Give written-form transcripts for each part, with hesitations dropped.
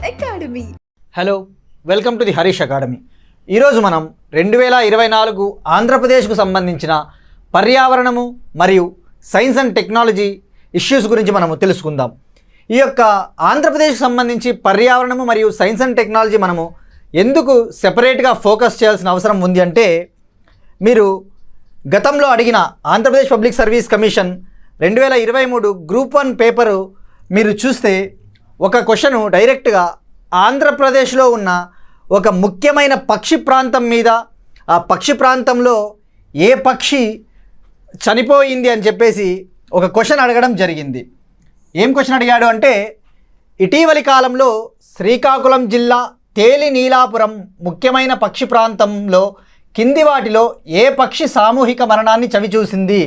Academy. Hello, welcome to the Harish academy. ఈరోజు మనం 2024 ఆంధ్రప్రదేశ్కు సంబంధించిన పర్యావరణము మరియు సైన్స్ అండ్ టెక్నాలజీ ఇష్యూస్ గురించి మనము తెలుసుకుందాం. ఈ యొక్క ఆంధ్రప్రదేశ్కి సంబంధించి పర్యావరణము మరియు సైన్స్ అండ్ టెక్నాలజీ మనము ఎందుకు సెపరేట్గా ఫోకస్ చేయాల్సిన అవసరం ఉంది అంటే, మీరు గతంలో అడిగిన Andhra Pradesh public service commission 2023 group 1 paper మీరు చూస్తే ఒక క్వశ్చను డైరెక్ట్గా ఆంధ్రప్రదేశ్లో ఉన్న ఒక ముఖ్యమైన పక్షి ప్రాంతం మీద, ఆ పక్షి ప్రాంతంలో ఏ పక్షి చనిపోయింది అని చెప్పేసి ఒక క్వశ్చన్ అడగడం జరిగింది. ఏం క్వశ్చన్ అడిగాడు అంటే, ఇటీవలి కాలంలో శ్రీకాకుళం జిల్లా తేలి నీలాపురం ముఖ్యమైన పక్షి ప్రాంతంలో కింది వాటిలో ఏ పక్షి సామూహిక మరణాన్ని చవిచూసింది?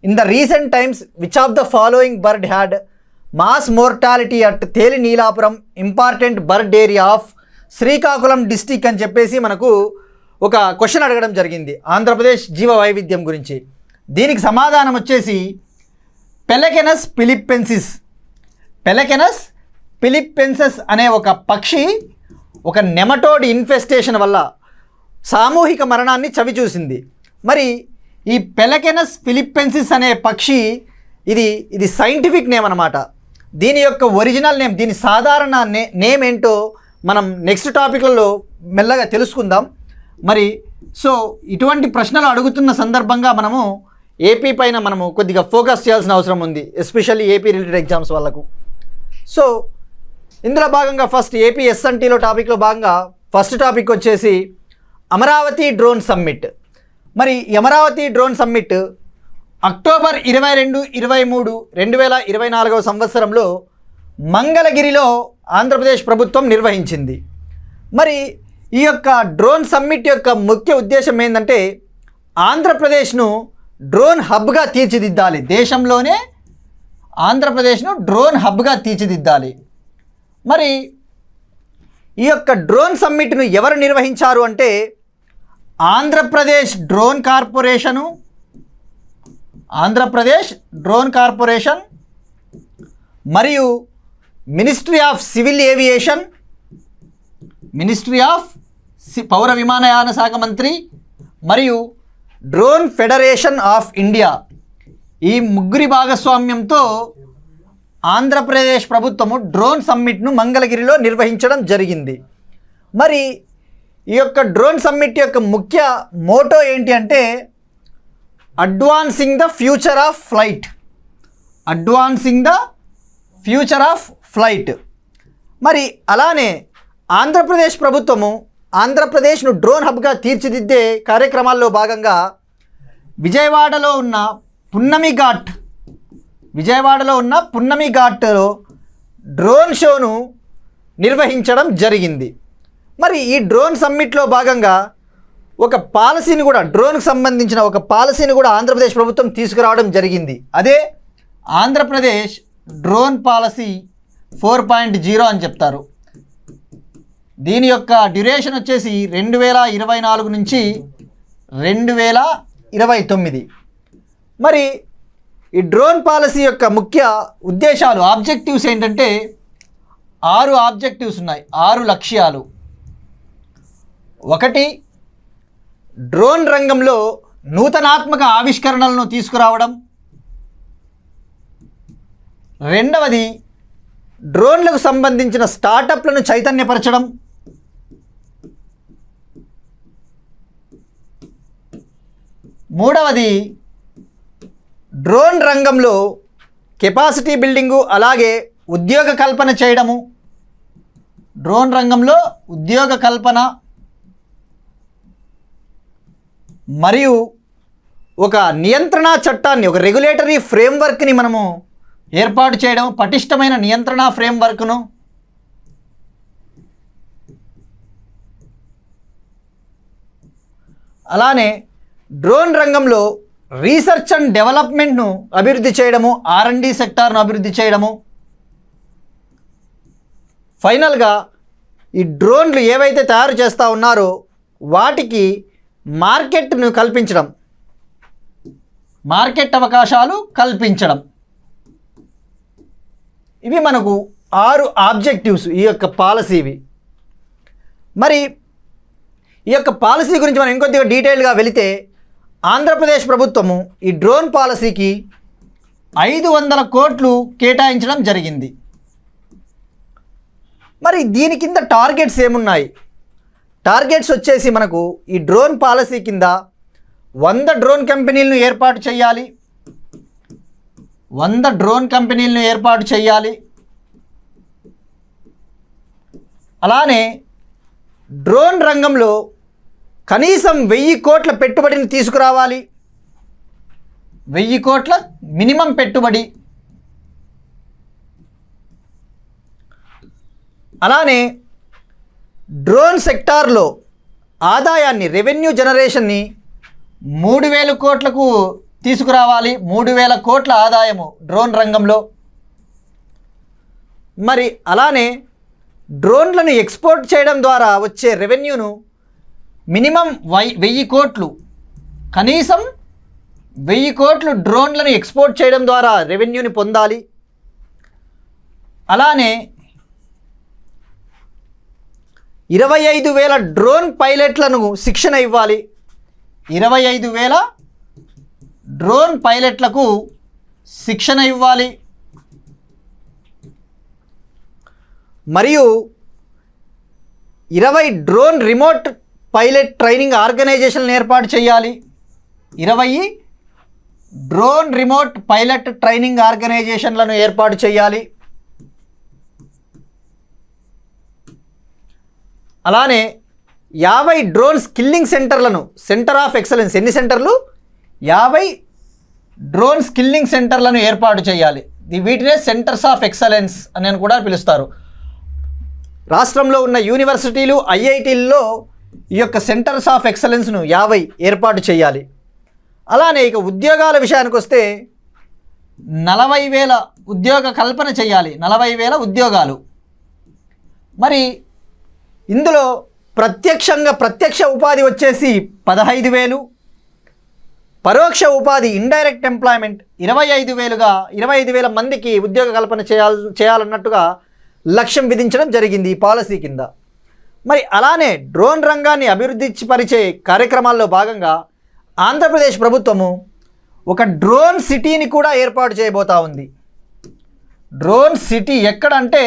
In the recent times which of the following bird had mass mortality at Telineelapuram important bird area of Srikakulam district అని చెప్పేసి మనకు ఒక క్వశ్చన్ అడగడం జరిగింది ఆంధ్రప్రదేశ్ జీవ వైవిధ్యం గురించి. దీనికి సమాధానం వచ్చేసి పెలకెనస్ ఫిలిప్పెన్సిస్. పెలకెనస్ ఫిలిప్పెన్సిస్ అనే ఒక పక్షి ఒక నెమటోడ్ ఇన్ఫెస్టేషన్ వల్ల సామూహిక మరణాన్ని చవిచూసింది. మరి ఈ పెలకెనస్ ఫిలిప్పెన్సిస్ అనే పక్షి ఇది సైంటిఫిక్ నేమ్ అన్నమాట. దీని యొక్క ఒరిజినల్ నేమ్, దీని సాధారణ నేమ్ ఏంటో మనం నెక్స్ట్ టాపిక్లలో మెల్లగా తెలుసుకుందాం. మరి సో ఇటువంటి ప్రశ్నలు అడుగుతున్న సందర్భంగా మనము ఏపీ పైన మనము కొద్దిగా ఫోకస్ చేయాల్సిన అవసరం ఉంది, ఎస్పెషల్లీ ఏపీ రిలేటెడ్ ఎగ్జామ్స్ వాళ్ళకు. సో ఇందులో భాగంగా ఫస్ట్ ఏపీ ఎస్ఎన్టీలో టాపిక్లో భాగంగా ఫస్ట్ టాపిక్ వచ్చేసి అమరావతి డ్రోన్ సమ్మిట్. మరి అమరావతి డ్రోన్ సమ్మిట్ అక్టోబర్ 22, 23, 2024 సంవత్సరంలో మంగళగిరిలో ఆంధ్రప్రదేశ్ ప్రభుత్వం నిర్వహించింది. మరి ఈ యొక్క డ్రోన్ సమ్మిట్ యొక్క ముఖ్య ఉద్దేశం ఏంటంటే, ఆంధ్రప్రదేశ్ను డ్రోన్ హబ్గా తీర్చిదిద్దాలి. దేశంలోనే ఆంధ్రప్రదేశ్ను డ్రోన్ హబ్గా తీర్చిదిద్దాలి. మరి ఈ యొక్క డ్రోన్ సమ్మిట్ను ఎవరు నిర్వహించారు అంటే, ఆంధ్రప్రదేశ్ డ్రోన్ కార్పొరేషన్ మరియు ministry of civil aviation, ministry of పౌర విమానయాన శాఖ మంత్రి మరియు డ్రోన్ ఫెడరేషన్ ఆఫ్ ఇండియా, ఈ ముగ్గురి భాగస్వామ్యంతో ఆంధ్రప్రదేశ్ ప్రభుత్వము డ్రోన్ సమ్మిట్ను మంగళగిరిలో నిర్వహించడం జరిగింది. మరి ఈ యొక్క డ్రోన్ సమ్మిట్ యొక్క ముఖ్య మోటో ఏంటి అంటే, advancing the future of flight. మరి అలానే ఆంధ్రప్రదేశ్ ప్రభుత్వము ఆంధ్రప్రదేశ్ను డ్రోన్ హబ్గా తీర్చిదిద్దే కార్యక్రమాల్లో భాగంగా విజయవాడలో ఉన్న పున్నమి ఘాట్లో డ్రోన్ షోను నిర్వహించడం జరిగింది. మరి ఈ డ్రోన్ సమ్మిట్లో భాగంగా ఒక పాలసీని కూడా, డ్రోన్కి సంబంధించిన ఒక పాలసీని కూడా ఆంధ్రప్రదేశ్ ప్రభుత్వం తీసుకురావడం జరిగింది. అదే ఆంధ్రప్రదేశ్ డ్రోన్ పాలసీ 4.0 అని చెప్తారు. దీని యొక్క డ్యూరేషన్ వచ్చేసి 2024 నుంచి 2029. మరి ఈ డ్రోన్ పాలసీ యొక్క ముఖ్య ఉద్దేశాలు, ఆబ్జెక్టివ్స్ ఏంటంటే 6 ఆబ్జెక్టివ్స్ ఉన్నాయి, 6 లక్ష్యాలు. 1, డ్రోన్ రంగంలో నూతనాత్మక ఆవిష్కరణలను తీసుకురావడం. 2, డ్రోన్లకు సంబంధించిన స్టార్టప్లను చైతన్యపరచడం. 3, డ్రోన్ రంగంలో కెపాసిటీ బిల్డింగు అలాగే ఉద్యోగ కల్పన చేయడము. డ్రోన్ రంగంలో ఉద్యోగ కల్పన మరియు ఒక నియంత్రణ చట్టాన్ని, ఒక రెగ్యులేటరీ ఫ్రేమ్వర్క్ని మనము ఏర్పాటు చేయడం, పటిష్టమైన నియంత్రణ ఫ్రేమ్వర్క్ను. అలానే డ్రోన్ రంగంలో రీసెర్చ్ అండ్ డెవలప్మెంట్ను అభివృద్ధి చేయడము, R&D సెక్టార్ను అభివృద్ధి చేయడము. ఫైనల్గా ఈ డ్రోన్లు ఏవైతే తయారు చేస్తూ ఉన్నారో వాటికి మార్కెట్ను కల్పించడం, మార్కెట్ అవకాశాలు కల్పించడం. ఇవి మనకు 6 ఆబ్జెక్టివ్స్ ఈ యొక్క పాలసీవి. మరి ఈ యొక్క పాలసీ గురించి మనం ఇంకొద్దిగా డీటెయిల్గా వెళితే ఆంధ్రప్రదేశ్ ప్రభుత్వము ఈ డ్రోన్ పాలసీకి 500 కోట్లు కేటాయించడం జరిగింది. మరి దీని కింద టార్గెట్స్ ఏమున్నాయి? టార్గెట్స్ వచ్చేసి మనకు ఈ డ్రోన్ పాలసీ కింద 100 డ్రోన్ కంపెనీలను ఏర్పాటు చేయాలి. 100 డ్రోన్ కంపెనీలను ఏర్పాటు చేయాలి. అలానే డ్రోన్ రంగంలో కనీసం 1000 కోట్ల పెట్టుబడిని తీసుకురావాలి. 1000 కోట్ల మినిమం పెట్టుబడి. అలానే డ్రోన్ సెక్టార్లో ఆదాయాన్ని, రెవెన్యూ జనరేషన్ని 3000 కోట్లకు తీసుకురావాలి. 3000 కోట్ల ఆదాయము డ్రోన్ రంగంలో. మరి అలానే డ్రోన్లను ఎక్స్పోర్ట్ చేయడం ద్వారా వచ్చే రెవెన్యూను మినిమం 1000 కోట్లు, కనీసం 1000 కోట్లు డ్రోన్లను ఎక్స్పోర్ట్ చేయడం ద్వారా రెవెన్యూని పొందాలి. అలానే 25,000 డ్రోన్ పైలట్లను శిక్షణ ఇవ్వాలి. 25,000 డ్రోన్ పైలట్లకు శిక్షణ ఇవ్వాలి. మరియు 20 డ్రోన్ రిమోట్ పైలట్ ట్రైనింగ్ ఆర్గనైజేషన్లను ఏర్పాటు చేయాలి. 20 డ్రోన్ రిమోట్ పైలట్ ట్రైనింగ్ ఆర్గనైజేషన్లను ఏర్పాటు చేయాలి. అలానే 50 డ్రోన్ స్కిల్లింగ్ సెంటర్లను, సెంటర్ ఆఫ్ ఎక్సలెన్స్. ఎన్ని సెంటర్లు? 50 డ్రోన్ స్కిల్లింగ్ సెంటర్లను ఏర్పాటు చేయాలి. వీటినే సెంటర్స్ ఆఫ్ ఎక్సలెన్స్ అని కూడా పిలుస్తారు. రాష్ట్రంలో ఉన్న యూనివర్సిటీలు, ఐఐటీల్లో ఈ యొక్క సెంటర్స్ ఆఫ్ ఎక్సలెన్స్ను 50 ఏర్పాటు చేయాలి. అలానే ఇక ఉద్యోగాల విషయానికి వస్తే 40,000 ఉద్యోగ కల్పన చేయాలి. 40,000 ఉద్యోగాలు. మరి ఇందులో ప్రత్యక్ష ఉపాధి వచ్చేసి 15,000, పరోక్ష ఉపాధి ఇండైరెక్ట్ ఎంప్లాయ్మెంట్ 25,000గా 25,000 మందికి ఉద్యోగ కల్పన చేయాలన్నట్టుగా లక్ష్యం విధించడం జరిగింది ఈ పాలసీ కింద. మరి అలానే డ్రోన్ రంగాన్ని అభివృద్ధి పరిచే కార్యక్రమాల్లో భాగంగా ఆంధ్రప్రదేశ్ ప్రభుత్వము ఒక డ్రోన్ సిటీని కూడా ఏర్పాటు చేయబోతా ఉంది. డ్రోన్ సిటీ ఎక్కడంటే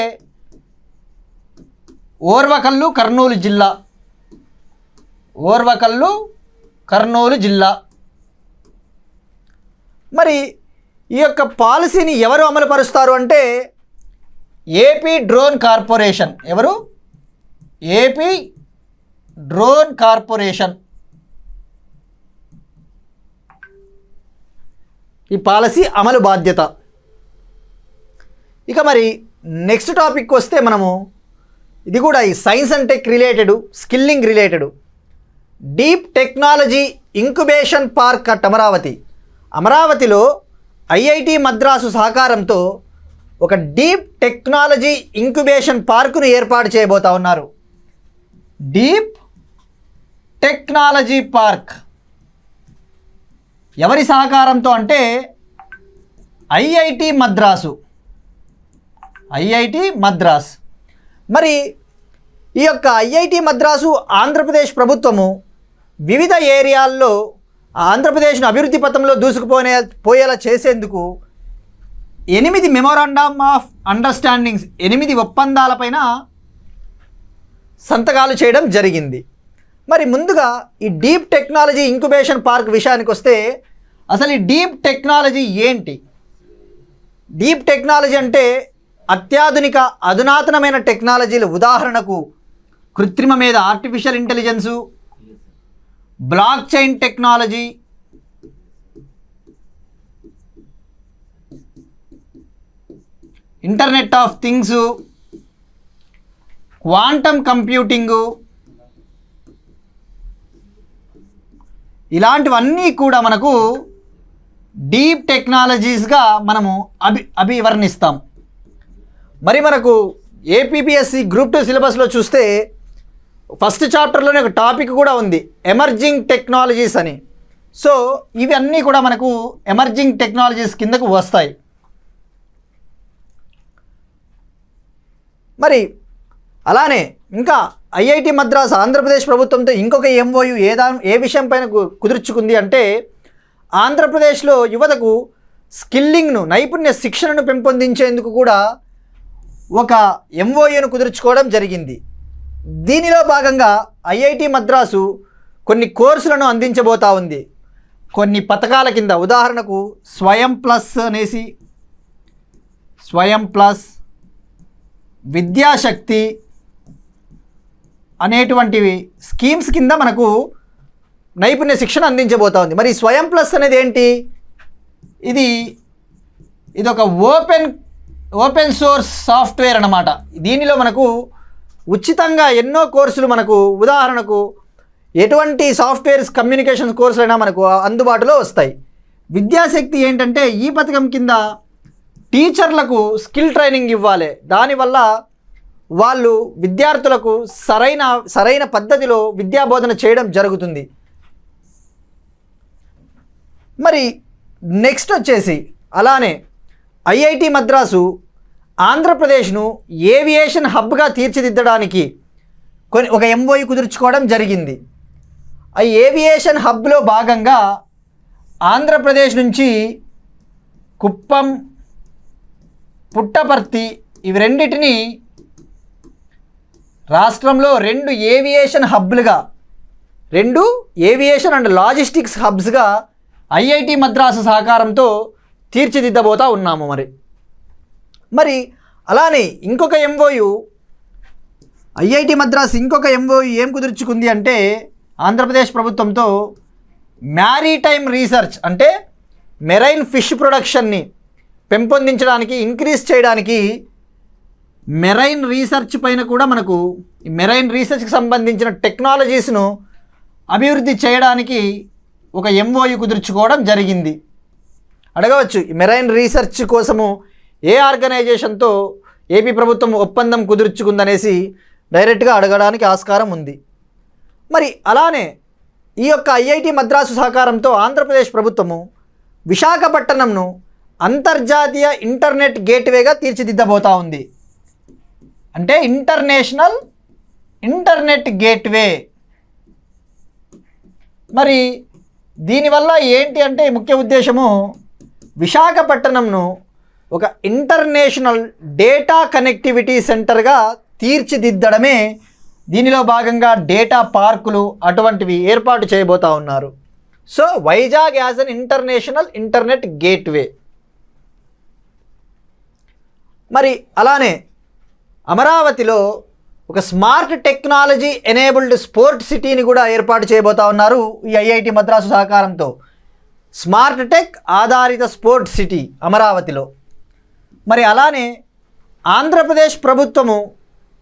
ఓర్వకల్లు, కర్నూలు జిల్లా. ఓర్వకల్లు, కర్నూలు జిల్లా. మరి ఈ యొక్క పాలసీని ఎవరు అమలుపరుస్తారు అంటే ఏపీ డ్రోన్ కార్పొరేషన్. ఎవరు? ఏపీ డ్రోన్ కార్పొరేషన్ ఈ పాలసీ అమలు బాధ్యత. ఇక మరి నెక్స్ట్ టాపిక్ వస్తే మనము ఇది కూడా ఈ science and tech related, skilling related. Deep technology incubation park at Amaravati. అమరావతిలో ఐఐటి మద్రాసు సహకారంతో ఒక డీప్ టెక్నాలజీ ఇంక్యుబేషన్ పార్కును ఏర్పాటు చేయబోతా ఉన్నారు. డీప్ టెక్నాలజీ పార్క్ ఎవరి సహకారంతో అంటే ఐఐటి మద్రాసు. ఐఐటి మద్రాస్. మరి ఈ యొక్క ఐఐటి మద్రాసు ఆంధ్రప్రదేశ్ ప్రభుత్వము వివిధ ఏరియాల్లో ఆంధ్రప్రదేశ్ను అభివృద్ధి పథంలో పోయేలా చేసేందుకు 8 మెమోరాండమ్ ఆఫ్ అండర్స్టాండింగ్స్, 8 ఒప్పందాలపైన సంతకాలు చేయడం జరిగింది. మరి ముందుగా ఈ డీప్ టెక్నాలజీ ఇంక్యుబేషన్ పార్క్ విషయానికి వస్తే అసలు ఈ డీప్ టెక్నాలజీ ఏంటి? డీప్ టెక్నాలజీ అంటే అత్యాధునిక అధునాతనమైన టెక్నాలజీలు. ఉదాహరణకు కృత్రిమ మీద artificial intelligence, block chain technology, internet of things, quantum కంప్యూటింగు, ఇలాంటివన్నీ కూడా మనకు డీప్ టెక్నాలజీస్గా మనము అభివర్ణిస్తాం. మరి మనకు ఏపీపీఎస్సి గ్రూప్ 2 సిలబస్లో చూస్తే ఫస్ట్ చాప్టర్లోనే ఒక టాపిక్ కూడా ఉంది, ఎమర్జింగ్ టెక్నాలజీస్ అని. సో ఇవన్నీ కూడా మనకు ఎమర్జింగ్ టెక్నాలజీస్ కిందకు వస్తాయి. మరి అలానే ఇంకా ఐఐటి మద్రాస్ ఆంధ్రప్రదేశ్ ప్రభుత్వంతో ఇంకొక ఎంఓయు ఏ విషయం పైన కుదుర్చుకుంది అంటే ఆంధ్రప్రదేశ్లో యువతకు స్కిల్లింగ్ను నైపుణ్య శిక్షణను పెంపొందించేందుకు కూడా ఒక ఎంఓయూను కుదుర్చుకోవడం జరిగింది. దీనిలో భాగంగా ఐఐటి మద్రాసు కొన్ని కోర్సులను అందించబోతా ఉంది కొన్ని పథకాల కింద. ఉదాహరణకు స్వయం ప్లస్ అనేసి, స్వయం ప్లస్, విద్యాశక్తి అనేటువంటివి స్కీమ్స్ కింద మనకు నైపుణ్య శిక్షణ అందించబోతా ఉంది. మరి స్వయం ప్లస్ అనేది ఏంటి? ఇది ఒక ఓపెన్ సోర్స్ సాఫ్ట్వేర్ అన్నమాట. దీనిలో మనకు ఉచితంగా ఎన్నో కోర్సులు మనకు ఉదాహరణకు ఎటువంటి సాఫ్ట్వేర్స్ కమ్యూనికేషన్స్ కోర్సులైనా మనకు అందుబాటులో వస్తాయి. విద్యాశక్తి ఏంటంటే ఈ పథకం కింద టీచర్లకు స్కిల్ ట్రైనింగ్ ఇవ్వాలి. దానివల్ల వాళ్ళు విద్యార్థులకు సరైన పద్ధతిలో విద్యాబోధన చేయడం జరుగుతుంది. మరి నెక్స్ట్ వచ్చేసి అలానే ఐఐటి మద్రాసు ఆంధ్రప్రదేశ్ను ఏవియేషన్ హబ్గా తీర్చిదిద్దడానికి ఒక ఎంఓయు కుదుర్చుకోవడం జరిగింది. ఆ ఏవియేషన్ హబ్లో భాగంగా ఆంధ్రప్రదేశ్ నుంచి కుప్పం, పుట్టపర్తి ఇవి రెండింటిని రాష్ట్రంలో రెండు ఏవియేషన్ అండ్ లాజిస్టిక్స్ హబ్స్గా ఐఐటి మద్రాసు సహకారంతో తీర్చిదిద్దబోతా ఉన్నాము. మరి అలానే ఇంకొక ఎంఓయు ఐఐటి మద్రాస్ ఇంకొక ఎంఓయు ఏం కుదుర్చుకుంది అంటే ఆంధ్రప్రదేశ్ ప్రభుత్వంతో మ్యారీటైమ్ రీసెర్చ్ అంటే మెరైన్ ఫిష్ ప్రొడక్షన్ని పెంపొందించడానికి ఇంక్రీజ్ చేయడానికి మెరైన్ రీసెర్చ్ పైన కూడా మనకు మెరైన్ రీసెర్చ్కి సంబంధించిన టెక్నాలజీస్ను అభివృద్ధి చేయడానికి ఒక ఎంఓయు కుదుర్చుకోవడం జరిగింది. అడగవచ్చు ఈ మెరైన్ రీసెర్చ్ కోసము ఏ ఆర్గనైజేషన్తో ఏపీ ప్రభుత్వం ఒప్పందం కుదుర్చుకుందనేసి డైరెక్ట్గా అడగడానికి ఆస్కారం ఉంది. మరి అలానే ఈ యొక్క ఐఐటి మద్రాసు సహకారంతో ఆంధ్రప్రదేశ్ ప్రభుత్వము విశాఖపట్నంను అంతర్జాతీయ ఇంటర్నెట్ గేట్వేగా తీర్చిదిద్దబోతా ఉంది. అంటే ఇంటర్నేషనల్ ఇంటర్నెట్ గేట్వే. మరి దీనివల్ల ఏంటి అంటే ముఖ్య ఉద్దేశము విశాఖపట్నంను ఒక ఇంటర్నేషనల్ డేటా కనెక్టివిటీ సెంటర్గా తీర్చిదిద్దడమే. దీనిలో భాగంగా డేటా పార్కులు అటువంటివి ఏర్పాటు చేయబోతా ఉన్నారు. So Vizag as an international internet gateway. మరి అలానే అమరావతిలో ఒక స్మార్ట్ టెక్నాలజీ ఎనేబుల్డ్ స్పోర్ట్ సిటీని కూడా ఏర్పాటు చేయబోతా ఉన్నారు ఈ ఐఐటి మద్రాసు సహకారంతో. స్మార్ట్ టెక్ ఆధారిత స్పోర్ట్ సిటీ అమరావతిలో. మరి అలానే ఆంధ్రప్రదేశ్ ప్రభుత్వము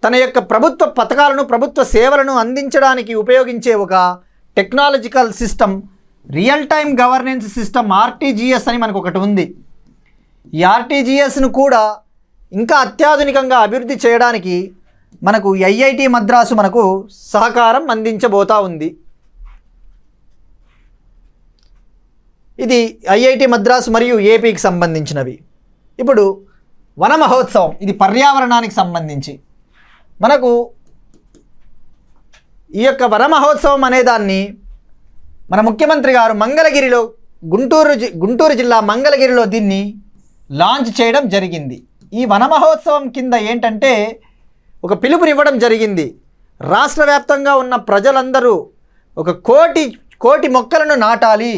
తన యొక్క ప్రభుత్వ పథకాలను ప్రభుత్వ సేవలను అందించడానికి ఉపయోగించే ఒక technological system real time governance system RTGS అని మనకు ఒకటి ఉంది. ఈ ఆర్టీజీఎస్ను కూడా ఇంకా అత్యాధునికంగా అభివృద్ధి చేయడానికి మనకు ఐఐటి మద్రాసు మనకు సహకారం అందించబోతా ఉంది. ఇది ఐఐటి మద్రాసు మరియు ఏపీకి సంబంధించినవి. ఇప్పుడు వన మహోత్సవం, ఇది పర్యావరణానికి సంబంధించి మనకు ఈ యొక్క వన మహోత్సవం అనేదాన్ని మన ముఖ్యమంత్రి గారు మంగళగిరిలో గుంటూరు జిల్లా మంగళగిరిలో దీన్ని లాంచ్ చేయడం జరిగింది. ఈ వన మహోత్సవం కింద ఏంటంటే ఒక పిలుపునివ్వడం జరిగింది. రాష్ట్ర వ్యాప్తంగా ఉన్న ప్రజలందరూ ఒక కోటి మొక్కలను నాటాలి,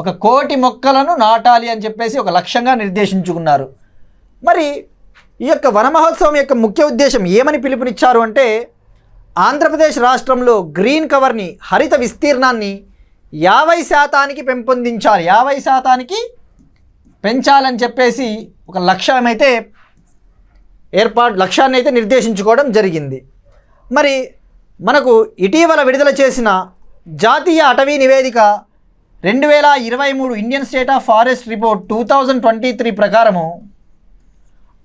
ఒక కోటి మొక్కలను నాటాలి అని చెప్పేసి ఒక లక్ష్యంగా నిర్దేశించుకున్నారు. మరి ఈ యొక్క వన మహోత్సవం యొక్క ముఖ్య ఉద్దేశం ఏమని పిలుపునిచ్చారు అంటే ఆంధ్రప్రదేశ్ రాష్ట్రంలో గ్రీన్ కవర్ని, హరిత విస్తీర్ణాన్ని 50% పెంపొందించాలి, 50% పెంచాలని చెప్పేసి ఒక లక్ష్యాన్ని అయితే నిర్దేశించుకోవడం జరిగింది. మరి మనకు ఇటీవల విడుదల చేసిన జాతీయ అటవీ నివేదిక 2023 Indian state of forest report 2023 ప్రకారము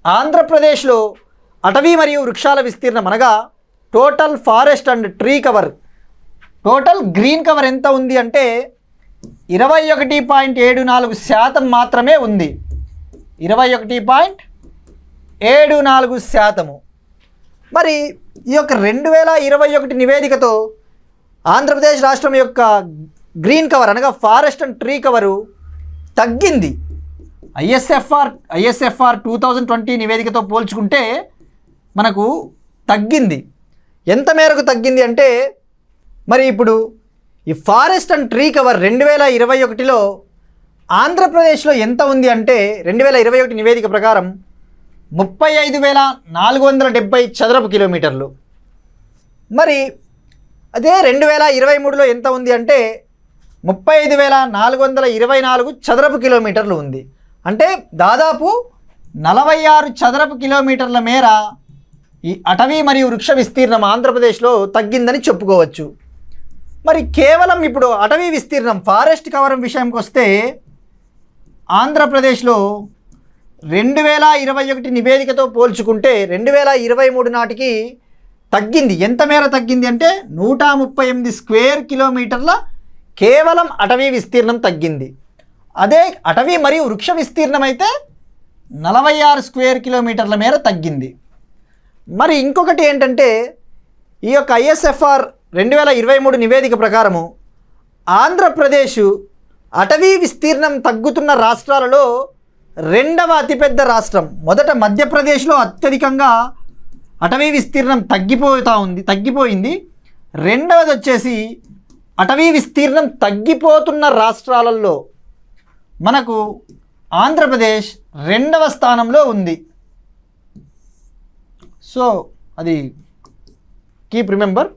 ఆంధ్రప్రదేశ్లో అటవీ మరియు వృక్షాల విస్తీర్ణం అనగా total forest and tree cover, total green cover ఎంత ఉంది అంటే 21.74% మాత్రమే ఉంది. 21.74%. మరి ఈ యొక్క 2021 నివేదికతో ఆంధ్రప్రదేశ్ రాష్ట్రం యొక్క గ్రీన్ కవర్ అనగా ఫారెస్ట్ అండ్ ట్రీ కవరు తగ్గింది. ఐఎస్ఎఫ్ఆర్ 2020 నివేదికతో పోల్చుకుంటే మనకు తగ్గింది. ఎంత మేరకు తగ్గింది అంటే మరి ఇప్పుడు ఈ ఫారెస్ట్ అండ్ ట్రీ కవర్ 2021లో ఆంధ్రప్రదేశ్లో ఎంత ఉంది అంటే 2021 నివేదిక ప్రకారం 35,470 చదరపు కిలోమీటర్లు. మరి అదే 2023లో ఎంత ఉంది అంటే 35,424 చదరపు కిలోమీటర్లు ఉంది. అంటే దాదాపు 46 చదరపు కిలోమీటర్ల మేర ఈ అటవీ మరియు వృక్ష విస్తీర్ణం ఆంధ్రప్రదేశ్లో తగ్గిందని చెప్పుకోవచ్చు. మరి కేవలం ఇప్పుడు అటవీ విస్తీర్ణం ఫారెస్ట్ కవర్ విషయంకి వస్తే ఆంధ్రప్రదేశ్లో 2021 నివేదికతో పోల్చుకుంటే 2023 నాటికి తగ్గింది. ఎంత మేర తగ్గింది అంటే 138 స్క్వేర్ కిలోమీటర్ల కేవలం అటవీ విస్తీర్ణం తగ్గింది. అదే అటవీ మరియు వృక్ష విస్తీర్ణం అయితే 46 స్క్వేర్ కిలోమీటర్ల మేర తగ్గింది. మరి ఇంకొకటి ఏంటంటే ఈ యొక్క ఐఎస్ఎఫ్ఆర్ 2023 నివేదిక ప్రకారము ఆంధ్రప్రదేశ్ అటవీ విస్తీర్ణం తగ్గుతున్న రాష్ట్రాలలో రెండవ అతిపెద్ద రాష్ట్రం. మొదట మధ్యప్రదేశ్లో అత్యధికంగా అటవీ విస్తీర్ణం తగ్గిపోయింది. రెండవది వచ్చేసి అటవీ విస్తీర్ణం తగ్గిపోతున్న రాష్ట్రాలలో మనకు ఆంధ్రప్రదేశ్ రెండవ స్థానంలో ఉంది. సో అది కీప్ రిమెంబర్.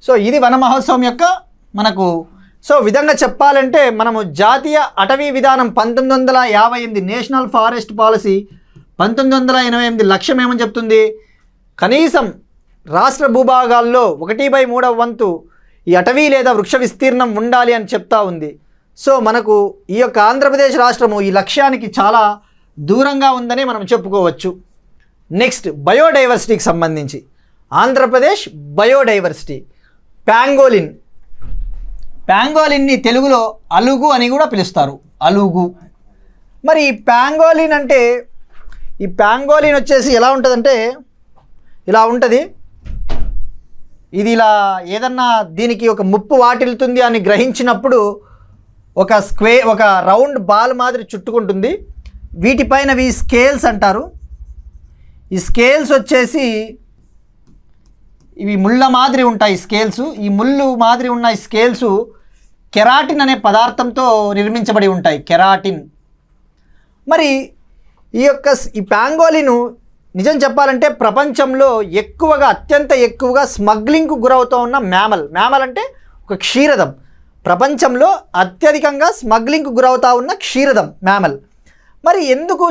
సో ఇది వన మహోత్సవం యొక్క మనకు విధంగా చెప్పాలంటే మనము జాతీయ అటవీ విధానం 1958 నేషనల్ ఫారెస్ట్ పాలసీ 1988 లక్ష్యం ఏమని చెప్తుంది, కనీసం రాష్ట్ర భూభాగాల్లో 1/3 వంతు ఈ అటవీ లేదా వృక్ష విస్తీర్ణం ఉండాలి అని చెప్తా ఉంది. సో మనకు ఈ యొక్క ఆంధ్రప్రదేశ్ రాష్ట్రము ఈ లక్ష్యానికి చాలా దూరంగా ఉందని మనం చెప్పుకోవచ్చు. నెక్స్ట్ బయోడైవర్సిటీకి సంబంధించి ఆంధ్రప్రదేశ్ బయోడైవర్సిటీ ప్యాంగోలిన్ని తెలుగులో అలుగు అని కూడా పిలుస్తారు, అలుగు. మరి ఈ ప్యాంగోలిన్ అంటే ఈ ప్యాంగోలిన్ వచ్చేసి ఎలా ఉంటుందంటే ఇలా ఉంటుంది. ఇది ఇలా ఏదన్నా దీనికి ఒక ముప్పు వాటిల్తుంది అని గ్రహించినప్పుడు ఒక రౌండ్ బాల్ మాదిరి చుట్టుకుంటుంది. వీటిపైన స్కేల్స్ అంటారు. ఈ స్కేల్స్ వచ్చేసి ఇవి ముళ్ళ మాదిరి ఉంటాయి స్కేల్స్. ఈ ముళ్ళు మాదిరి ఉన్న ఈ స్కేల్స్ కెరాటిన్ అనే పదార్థంతో నిర్మించబడి ఉంటాయి, కెరాటిన్. మరి ఈ ప్యాంగోలిన్ నిజం చెప్పాలంటే ప్రపంచంలో అత్యంత ఎక్కువగా స్మగ్లింగ్కు గురవుతూ ఉన్న మ్యామల్ అంటే ఒక క్షీరదం. ప్రపంచంలో అత్యధికంగా స్మగ్లింగ్కు గురవుతూ ఉన్న క్షీరదం మ్యామల్. మరి ఎందుకు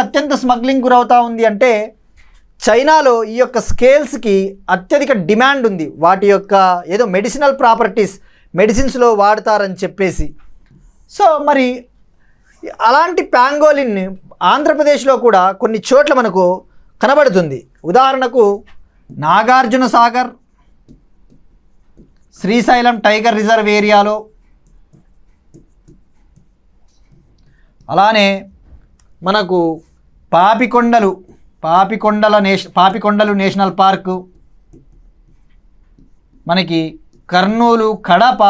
అత్యంత స్మగ్లింగ్ గురవుతూ ఉంది అంటే చైనాలో ఈ యొక్క స్కేల్స్కి అత్యధిక డిమాండ్ ఉంది. వాటి యొక్క ఏదో మెడిసినల్ ప్రాపర్టీస్ మెడిసిన్స్లో వాడతారని చెప్పేసి. సో మరి అలాంటి ప్యాంగోలిన్ ఆంధ్రప్రదేశ్లో కూడా కొన్ని చోట్ల మనకు కనబడుతుంది. ఉదాహరణకు నాగార్జున సాగర్, శ్రీశైలం టైగర్ రిజర్వ్ ఏరియాలో, అలానే మనకు పాపికొండలు నేషనల్ పార్కు, మనకి కర్నూలు, కడప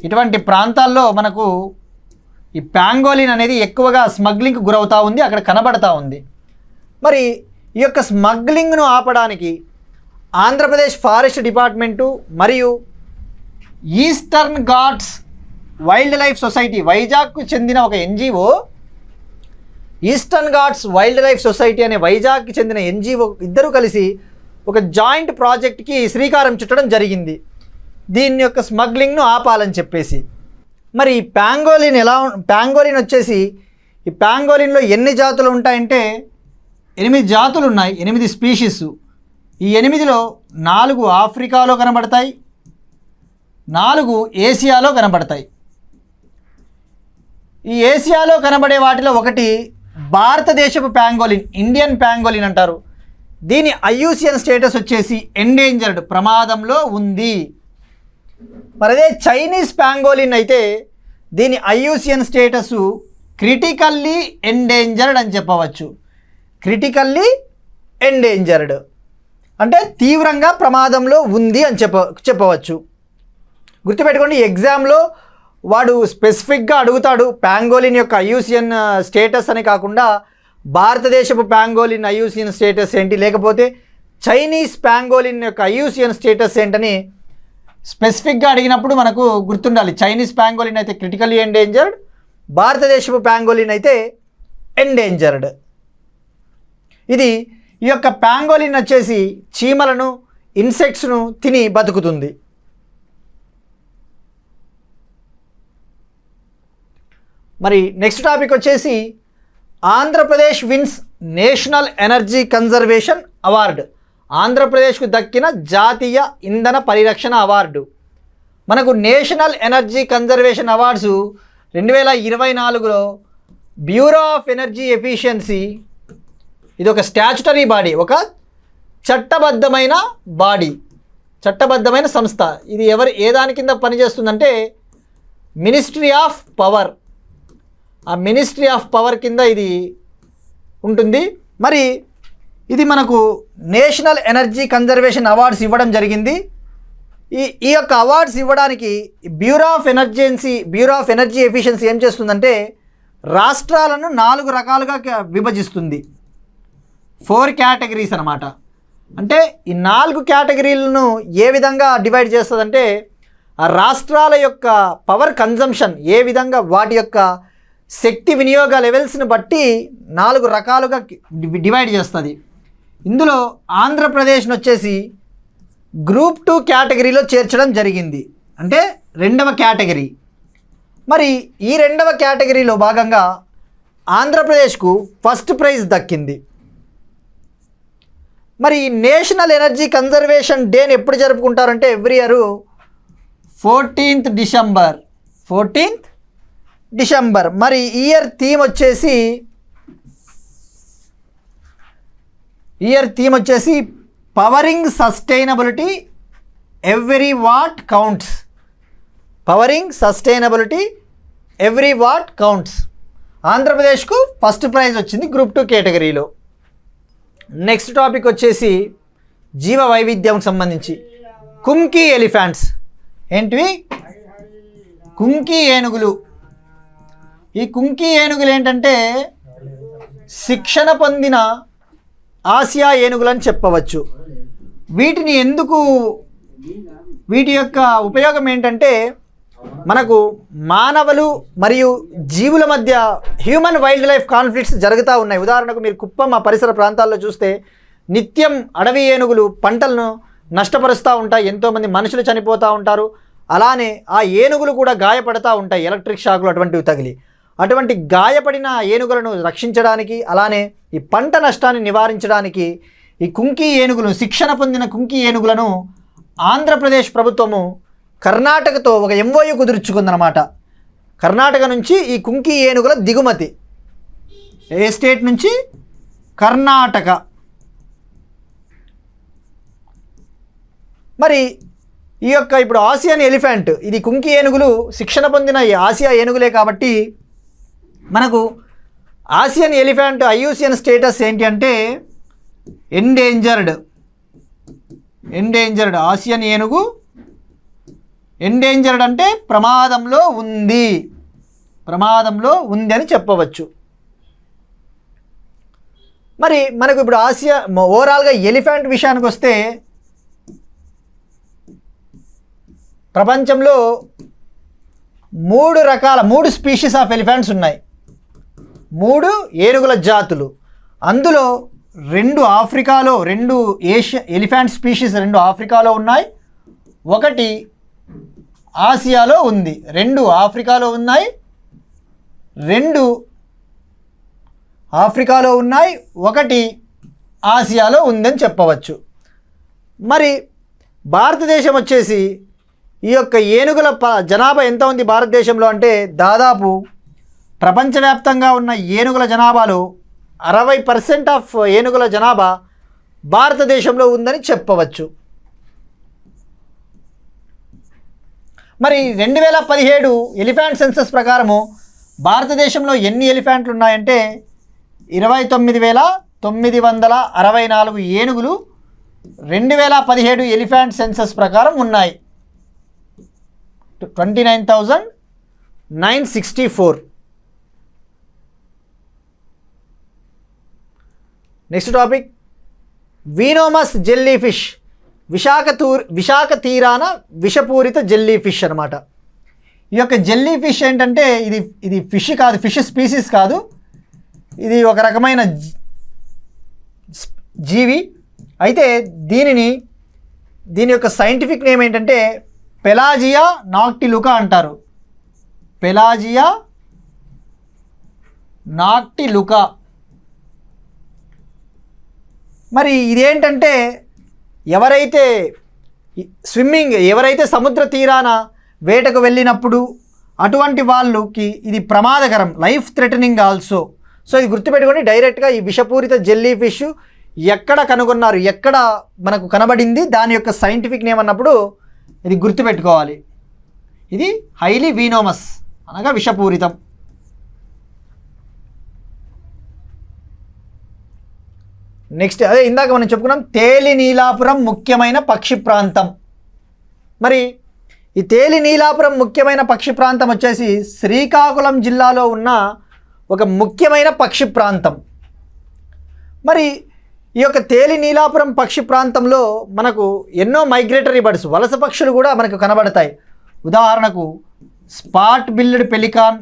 ఇటువంటి ప్రాంతాల్లో మనకు ఈ ప్యాంగోలిన్ అనేది ఎక్కువగా స్మగ్లింగ్కి గురవుతూ ఉంది, అక్కడ కనబడతా ఉంది. మరి ఈ యొక్క స్మగ్లింగ్ను ఆపడానికి ఆంధ్రప్రదేశ్ ఫారెస్ట్ డిపార్ట్మెంటు మరియు Eastern Ghats wildlife society, వైజాగ్కు చెందిన ఒక NGO, Eastern Ghats wildlife society అనే వైజాగ్కి చెందిన ఎన్జిఓ ఇద్దరూ కలిసి ఒక జాయింట్ ప్రాజెక్ట్కి శ్రీకారం చుట్టడం జరిగింది, దీని యొక్క స్మగ్లింగ్ను ఆపాలని చెప్పేసి. మరి ప్యాంగోలిన్ వచ్చేసి ఈ ప్యాంగోలిన్లో ఎన్ని జాతులు ఉంటాయంటే 8 జాతులు ఉన్నాయి, 8 స్పీషీస్. ఈ 8లో 4 ఆఫ్రికాలో కనబడతాయి, 4 ఏసియాలో కనబడతాయి. ఈ ఏసియాలో కనబడే వాటిలో ఒకటి భారతదేశపు ప్యాంగోలిన్, ఇండియన్ ప్యాంగోలిన్ అంటారు. దీని IUCN స్టేటస్ వచ్చేసి ఎండేంజర్డ్, ప్రమాదంలో ఉంది. మరి అదే చైనీస్ ప్యాంగోలిన్ అయితే దీని IUCN స్టేటస్ క్రిటికల్లీ ఎండేంజర్డ్ అని చెప్పవచ్చు. క్రిటికల్లీ ఎండేంజర్డ్, అంటే తీవ్రంగా ప్రమాదంలో ఉంది అని చెప్పవచ్చు. గుర్తుపెట్టుకోండి, ఎగ్జామ్లో వాడు స్పెసిఫిక్గా అడుగుతాడు పాంగోలిన్ యొక్క ఐయుసిఎన్ స్టేటస్ అని కాకుండా భారతదేశపు పాంగోలిన్ ఐయుసిఎన్ స్టేటస్ ఏంటి, లేకపోతే చైనీస్ పాంగోలిన్ యొక్క ఐయుసిఎన్ స్టేటస్ ఏంటని స్పెసిఫిక్గా అడిగినప్పుడు మనకు గుర్తుండాలి. చైనీస్ పాంగోలిన్ అయితే క్రిటికల్లీ ఎండేంజర్డ్, భారతదేశపు పాంగోలిన్ అయితే ఎండేంజర్డ్. ఇది ఈ యొక్క పాంగోలిన్ వచ్చేసి చీమలను, ఇన్సెక్ట్స్ను తిని బతుకుతుంది. మరి నెక్స్ట్ టాపిక్ వచ్చేసి Andhra Pradesh wins national energy conservation award. ఆంధ్రప్రదేశ్కు దక్కిన జాతీయ ఇంధన పరిరక్షణ అవార్డు. మనకు నేషనల్ ఎనర్జీ కన్జర్వేషన్ అవార్డ్స్ 2024లో బ్యూరో ఆఫ్ ఎనర్జీ ఎఫిషియన్సీ, ఇది ఒక స్టాచ్యుటరీ బాడీ, ఒక చట్టబద్ధమైన బాడీ, చట్టబద్ధమైన సంస్థ. ఇది ఏ దాని కింద పనిచేస్తుందంటే మినిస్ట్రీ ఆఫ్ పవర్. ఆ మినిస్ట్రీ ఆఫ్ పవర్ కింద ఇది ఉంటుంది. మరి ఇది మనకు నేషనల్ ఎనర్జీ కన్జర్వేషన్ అవార్డ్స్ ఇవ్వడం జరిగింది. ఈ యొక్క అవార్డ్స్ ఇవ్వడానికి బ్యూరో ఆఫ్ ఎనర్జీ ఎఫిషియన్సీ ఏం చేస్తుందంటే రాష్ట్రాలను 4 రకాలుగా విభజిస్తుంది. 4 కేటగిరీస్ అన్నమాట. అంటే ఈ 4 కేటగిరీలను ఏ విధంగా డివైడ్ చేస్తుందంటే ఆ రాష్ట్రాల యొక్క పవర్ కన్జంప్షన్ ఏ విధంగా, వాటి యొక్క శక్తి వినియోగ లెవెల్స్ని బట్టి 4 రకాలుగా డివైడ్ చేస్తుంది. ఇందులో ఆంధ్రప్రదేశ్ను వచ్చేసి గ్రూప్ 2 కేటగిరీలో చేర్చడం జరిగింది, అంటే 2వ కేటగిరీ. మరి ఈ 2వ కేటగిరీలో భాగంగా ఆంధ్రప్రదేశ్కు ఫస్ట్ ప్రైజ్ దక్కింది. మరి నేషనల్ ఎనర్జీ కన్జర్వేషన్ డేని ఎప్పుడు జరుపుకుంటారంటే ఎవ్రీ ఇయర్ 14th డిసెంబర్. మరి ఇయర్ థీమ్ వచ్చేసి pouring sustainability every what counts. Pouring sustainability every what counts. ఆంధ్రప్రదేశ్కు ఫస్ట్ ప్రైజ్ వచ్చింది గ్రూప్ 2 కేటగిరీలో. నెక్స్ట్ టాపిక్ వచ్చేసి జీవ వైవిధ్యం సంబంధించి కుంకి ఎలిఫెంట్స్. ఏంటివి? కుంకి ఏనుగులు. ఈ కుంకి ఏనుగులు ఏంటంటే శిక్షణ పొందిన ఆసియా ఏనుగులని చెప్పవచ్చు. వీటి యొక్క ఉపయోగం ఏంటంటే మనకు మానవులు మరియు జీవుల మధ్య హ్యూమన్ వైల్డ్ లైఫ్ కాన్ఫ్లిక్ట్స్ జరుగుతూ ఉన్నాయి. ఉదాహరణకు మీరు కుప్పం ఆ పరిసర ప్రాంతాల్లో చూస్తే నిత్యం అడవి ఏనుగులు పంటలను నష్టపరుస్తూ ఉంటాయి, ఎంతోమంది మనుషులు చనిపోతూ ఉంటారు. అలానే ఆ ఏనుగులు కూడా గాయపడుతూ ఉంటాయి, ఎలక్ట్రిక్ షాకులు అటువంటివి తగిలి. అటువంటి గాయపడిన ఏనుగులను రక్షించడానికి, అలానే ఈ పంట నష్టాన్ని నివారించడానికి ఈ కుంకి ఏనుగులు, శిక్షణ పొందిన కుంకి ఏనుగులను ఆంధ్రప్రదేశ్ ప్రభుత్వము కర్ణాటకతో ఒక MOU కుదుర్చుకుందనమాట. కర్ణాటక నుంచి ఈ కుంకి ఏనుగుల దిగుమతి. ఏ స్టేట్ నుంచి? కర్ణాటక. మరి ఈ యొక్క ఇప్పుడు ఆసియన్ ఎలిఫెంట్, ఇది కుంకి ఏనుగులు శిక్షణ పొందిన ఈ ఆసియా ఏనుగులే కాబట్టి మనకు ఆసియన్ ఎలిఫెంట్ ఐయుసిఎన్ స్టేటస్ ఏంటి అంటే ఎండేంజర్డ్. ఆసియన్ ఏనుగు ఎండేంజర్డ్ అంటే ప్రమాదంలో ఉంది అని చెప్పవచ్చు. మరి మనకు ఇప్పుడు ఓవరాల్గా ఎలిఫెంట్ విషయానికి వస్తే ప్రపంచంలో 3 స్పీషీస్ ఆఫ్ ఎలిఫెంట్స్ ఉన్నాయి, 3 ఏనుగుల జాతులు. అందులో 2 ఆఫ్రికాలో, 2 ఎలిఫెంట్ స్పీషీస్ 2 ఆఫ్రికాలో ఉన్నాయి, 1 ఆసియాలో ఉంది. 2 ఆఫ్రికాలో ఉన్నాయి, 1 ఆసియాలో ఉందని చెప్పవచ్చు. మరి భారతదేశం వచ్చేసి ఈ యొక్క ఏనుగుల జనాభా ఎంత ఉంది భారతదేశంలో అంటే దాదాపు ప్రపంచవ్యాప్తంగా ఉన్న ఏనుగుల జనాభాలో 60% ఆఫ్ ఏనుగుల జనాభా భారతదేశంలో ఉందని చెప్పవచ్చు. మరి 2017 ఎలిఫెంట్ సెన్సస్ ప్రకారము భారతదేశంలో ఎన్ని ఎలిఫెంట్లు ఉన్నాయంటే 964 ఏనుగులు 2017 ఎలిఫెంట్ సెన్సస్ ప్రకారం ఉన్నాయి. 29,964. Next topic venomous jellyfish. Visakha తీరాన విషపూరిత జెల్లీ ఫిష్ అనమాట. ఈ యొక్క జెల్లీ ఫిష్ ఏంటంటే ఇది ఫిష్ కాదు, ఫిష్ స్పీసీస్ కాదు, ఇది ఒక రకమైన జీవి. అయితే దీని యొక్క సైంటిఫిక్ నేమ్ ఏంటంటే పెలాజియా నాక్టిలుకా అంటారు. పెలాజియా నాక్టిలుకా. మరి ఇదేంటంటే ఎవరైతే సముద్ర తీరాన వేటకు వెళ్ళినప్పుడు అటువంటి వాళ్ళకి ఇది ప్రమాదకరం, లైఫ్ థ్రెటనింగ్ ఆల్సో. సో ఇది గుర్తుపెట్టుకొని డైరెక్ట్గా ఈ విషపూరిత జెల్లీ ఫిష్ ఎక్కడ కనుగొన్నారు, ఎక్కడ మనకు కనబడింది, దాని యొక్క సైంటిఫిక్ నేమ్ అన్నప్పుడు ఇది గుర్తుపెట్టుకోవాలి. ఇది హైలీ వీనోమస్ అనగా విషపూరితం. నెక్స్ట్ అదే ఇందాక మనం చెప్పుకున్నాం తేలి నీలాపురం ముఖ్యమైన పక్షి ప్రాంతం. మరి ఈ తేలి నీలాపురం ముఖ్యమైన పక్షి ప్రాంతం వచ్చేసి శ్రీకాకుళం జిల్లాలో ఉన్న ఒక ముఖ్యమైన పక్షి ప్రాంతం. మరి ఈ యొక్క తేలి నీలాపురం పక్షి ప్రాంతంలో మనకు ఎన్నో మైగ్రేటరీ బర్డ్స్, వలస పక్షులు కూడా మనకు కనబడతాయి. ఉదాహరణకు spot billed pelican,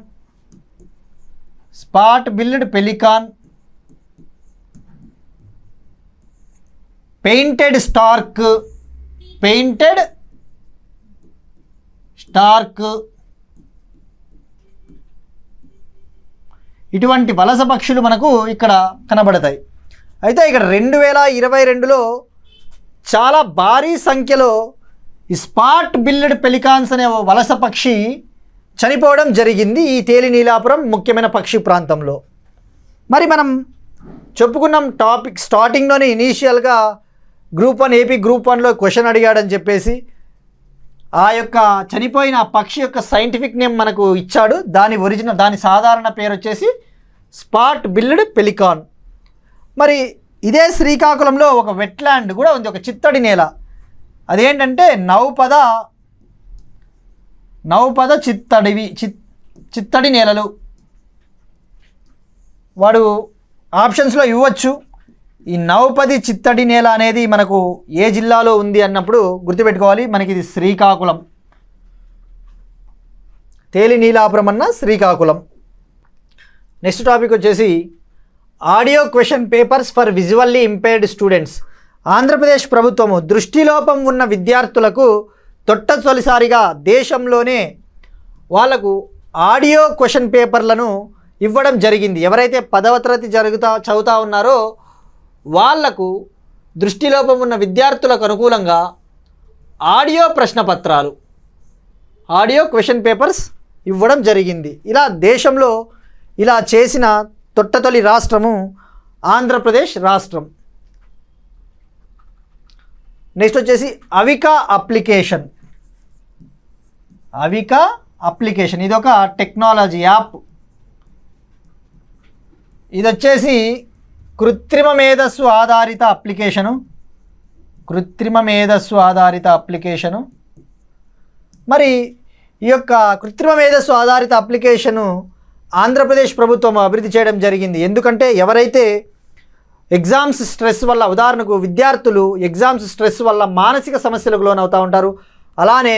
painted stork, ఇటువంటి వలస పక్షులు మనకు ఇక్కడ కనబడతాయి. అయితే ఇక్కడ 2022లో చాలా భారీ సంఖ్యలో ఈ స్పాట్ బిల్డ్ పెలికాన్స్ అనే వలస పక్షి చనిపోవడం జరిగింది ఈ తేలి నీలాపురం ముఖ్యమైన పక్షి ప్రాంతంలో. మరి మనం చెప్పుకున్నాం టాపిక్ స్టార్టింగ్లోనే ఇనీషియల్గా గ్రూప్ 1 ఏపీ గ్రూప్ 1లో క్వశ్చన్ అడిగాడని చెప్పేసి ఆ యొక్క చనిపోయిన పక్షి యొక్క సైంటిఫిక్ నేమ్ మనకు ఇచ్చాడు. దాని సాధారణ పేరు వచ్చేసి స్పాట్ బిల్డ్ పెలికాన్. మరి ఇదే శ్రీకాకుళంలో ఒక వెట్లాండ్ కూడా ఉంది, ఒక చిత్తడి నేల. అదేంటంటే నౌపద చిత్తడి నేలలు. వాడు ఆప్షన్స్లో ఇవ్వచ్చు. ఈ నౌపది చిత్తడి నేల అనేది మనకు ఏ జిల్లాలో ఉంది అన్నప్పుడు గుర్తుపెట్టుకోవాలి, మనకి ఇది శ్రీకాకుళం. తేలి నీలాపురం అన్న శ్రీకాకుళం. నెక్స్ట్ టాపిక్ వచ్చేసి audio question papers for visually impaired students. Andhra Pradesh ప్రభుత్వము దృష్టిలోపం ఉన్న విద్యార్థులకు తొలిసారిగా దేశంలోనే వాళ్లకు ఆడియో క్వశ్చన్ పేపర్లను ఇవ్వడం జరిగింది. ఎవరైతే 10వ తరగతి చదువుతా ఉన్నారో వాళ్లకు దృష్టిలోపం ఉన్న విద్యార్థులకు అనుకూలంగా ఆడియో ప్రశ్నపత్రాలు, ఆడియో క్వశ్చన్ పేపర్స్ ఇవ్వడం జరిగింది. ఇలా దేశంలో ఇలా చేసిన తొలి రాష్ట్రము ఆంధ్రప్రదేశ్ రాష్ట్రం. నెక్స్ట్ వచ్చేసి అవికా అప్లికేషన్. ఇది ఒక టెక్నాలజీ యాప్. ఇది వచ్చేసి కృత్రిమ మేధస్సు ఆధారిత అప్లికేషను. మరి ఈ యొక్క కృత్రిమ మేధస్సు ఆధారిత అప్లికేషను ఆంధ్రప్రదేశ్ ప్రభుత్వం అభివృద్ధి చేయడం జరిగింది. ఎందుకంటే ఎవరైతే ఎగ్జామ్స్ స్ట్రెస్ వల్ల, ఉదాహరణకు విద్యార్థులు ఎగ్జామ్స్ స్ట్రెస్ వల్ల మానసిక సమస్యలకు లోనవుతూ ఉంటారు. అలానే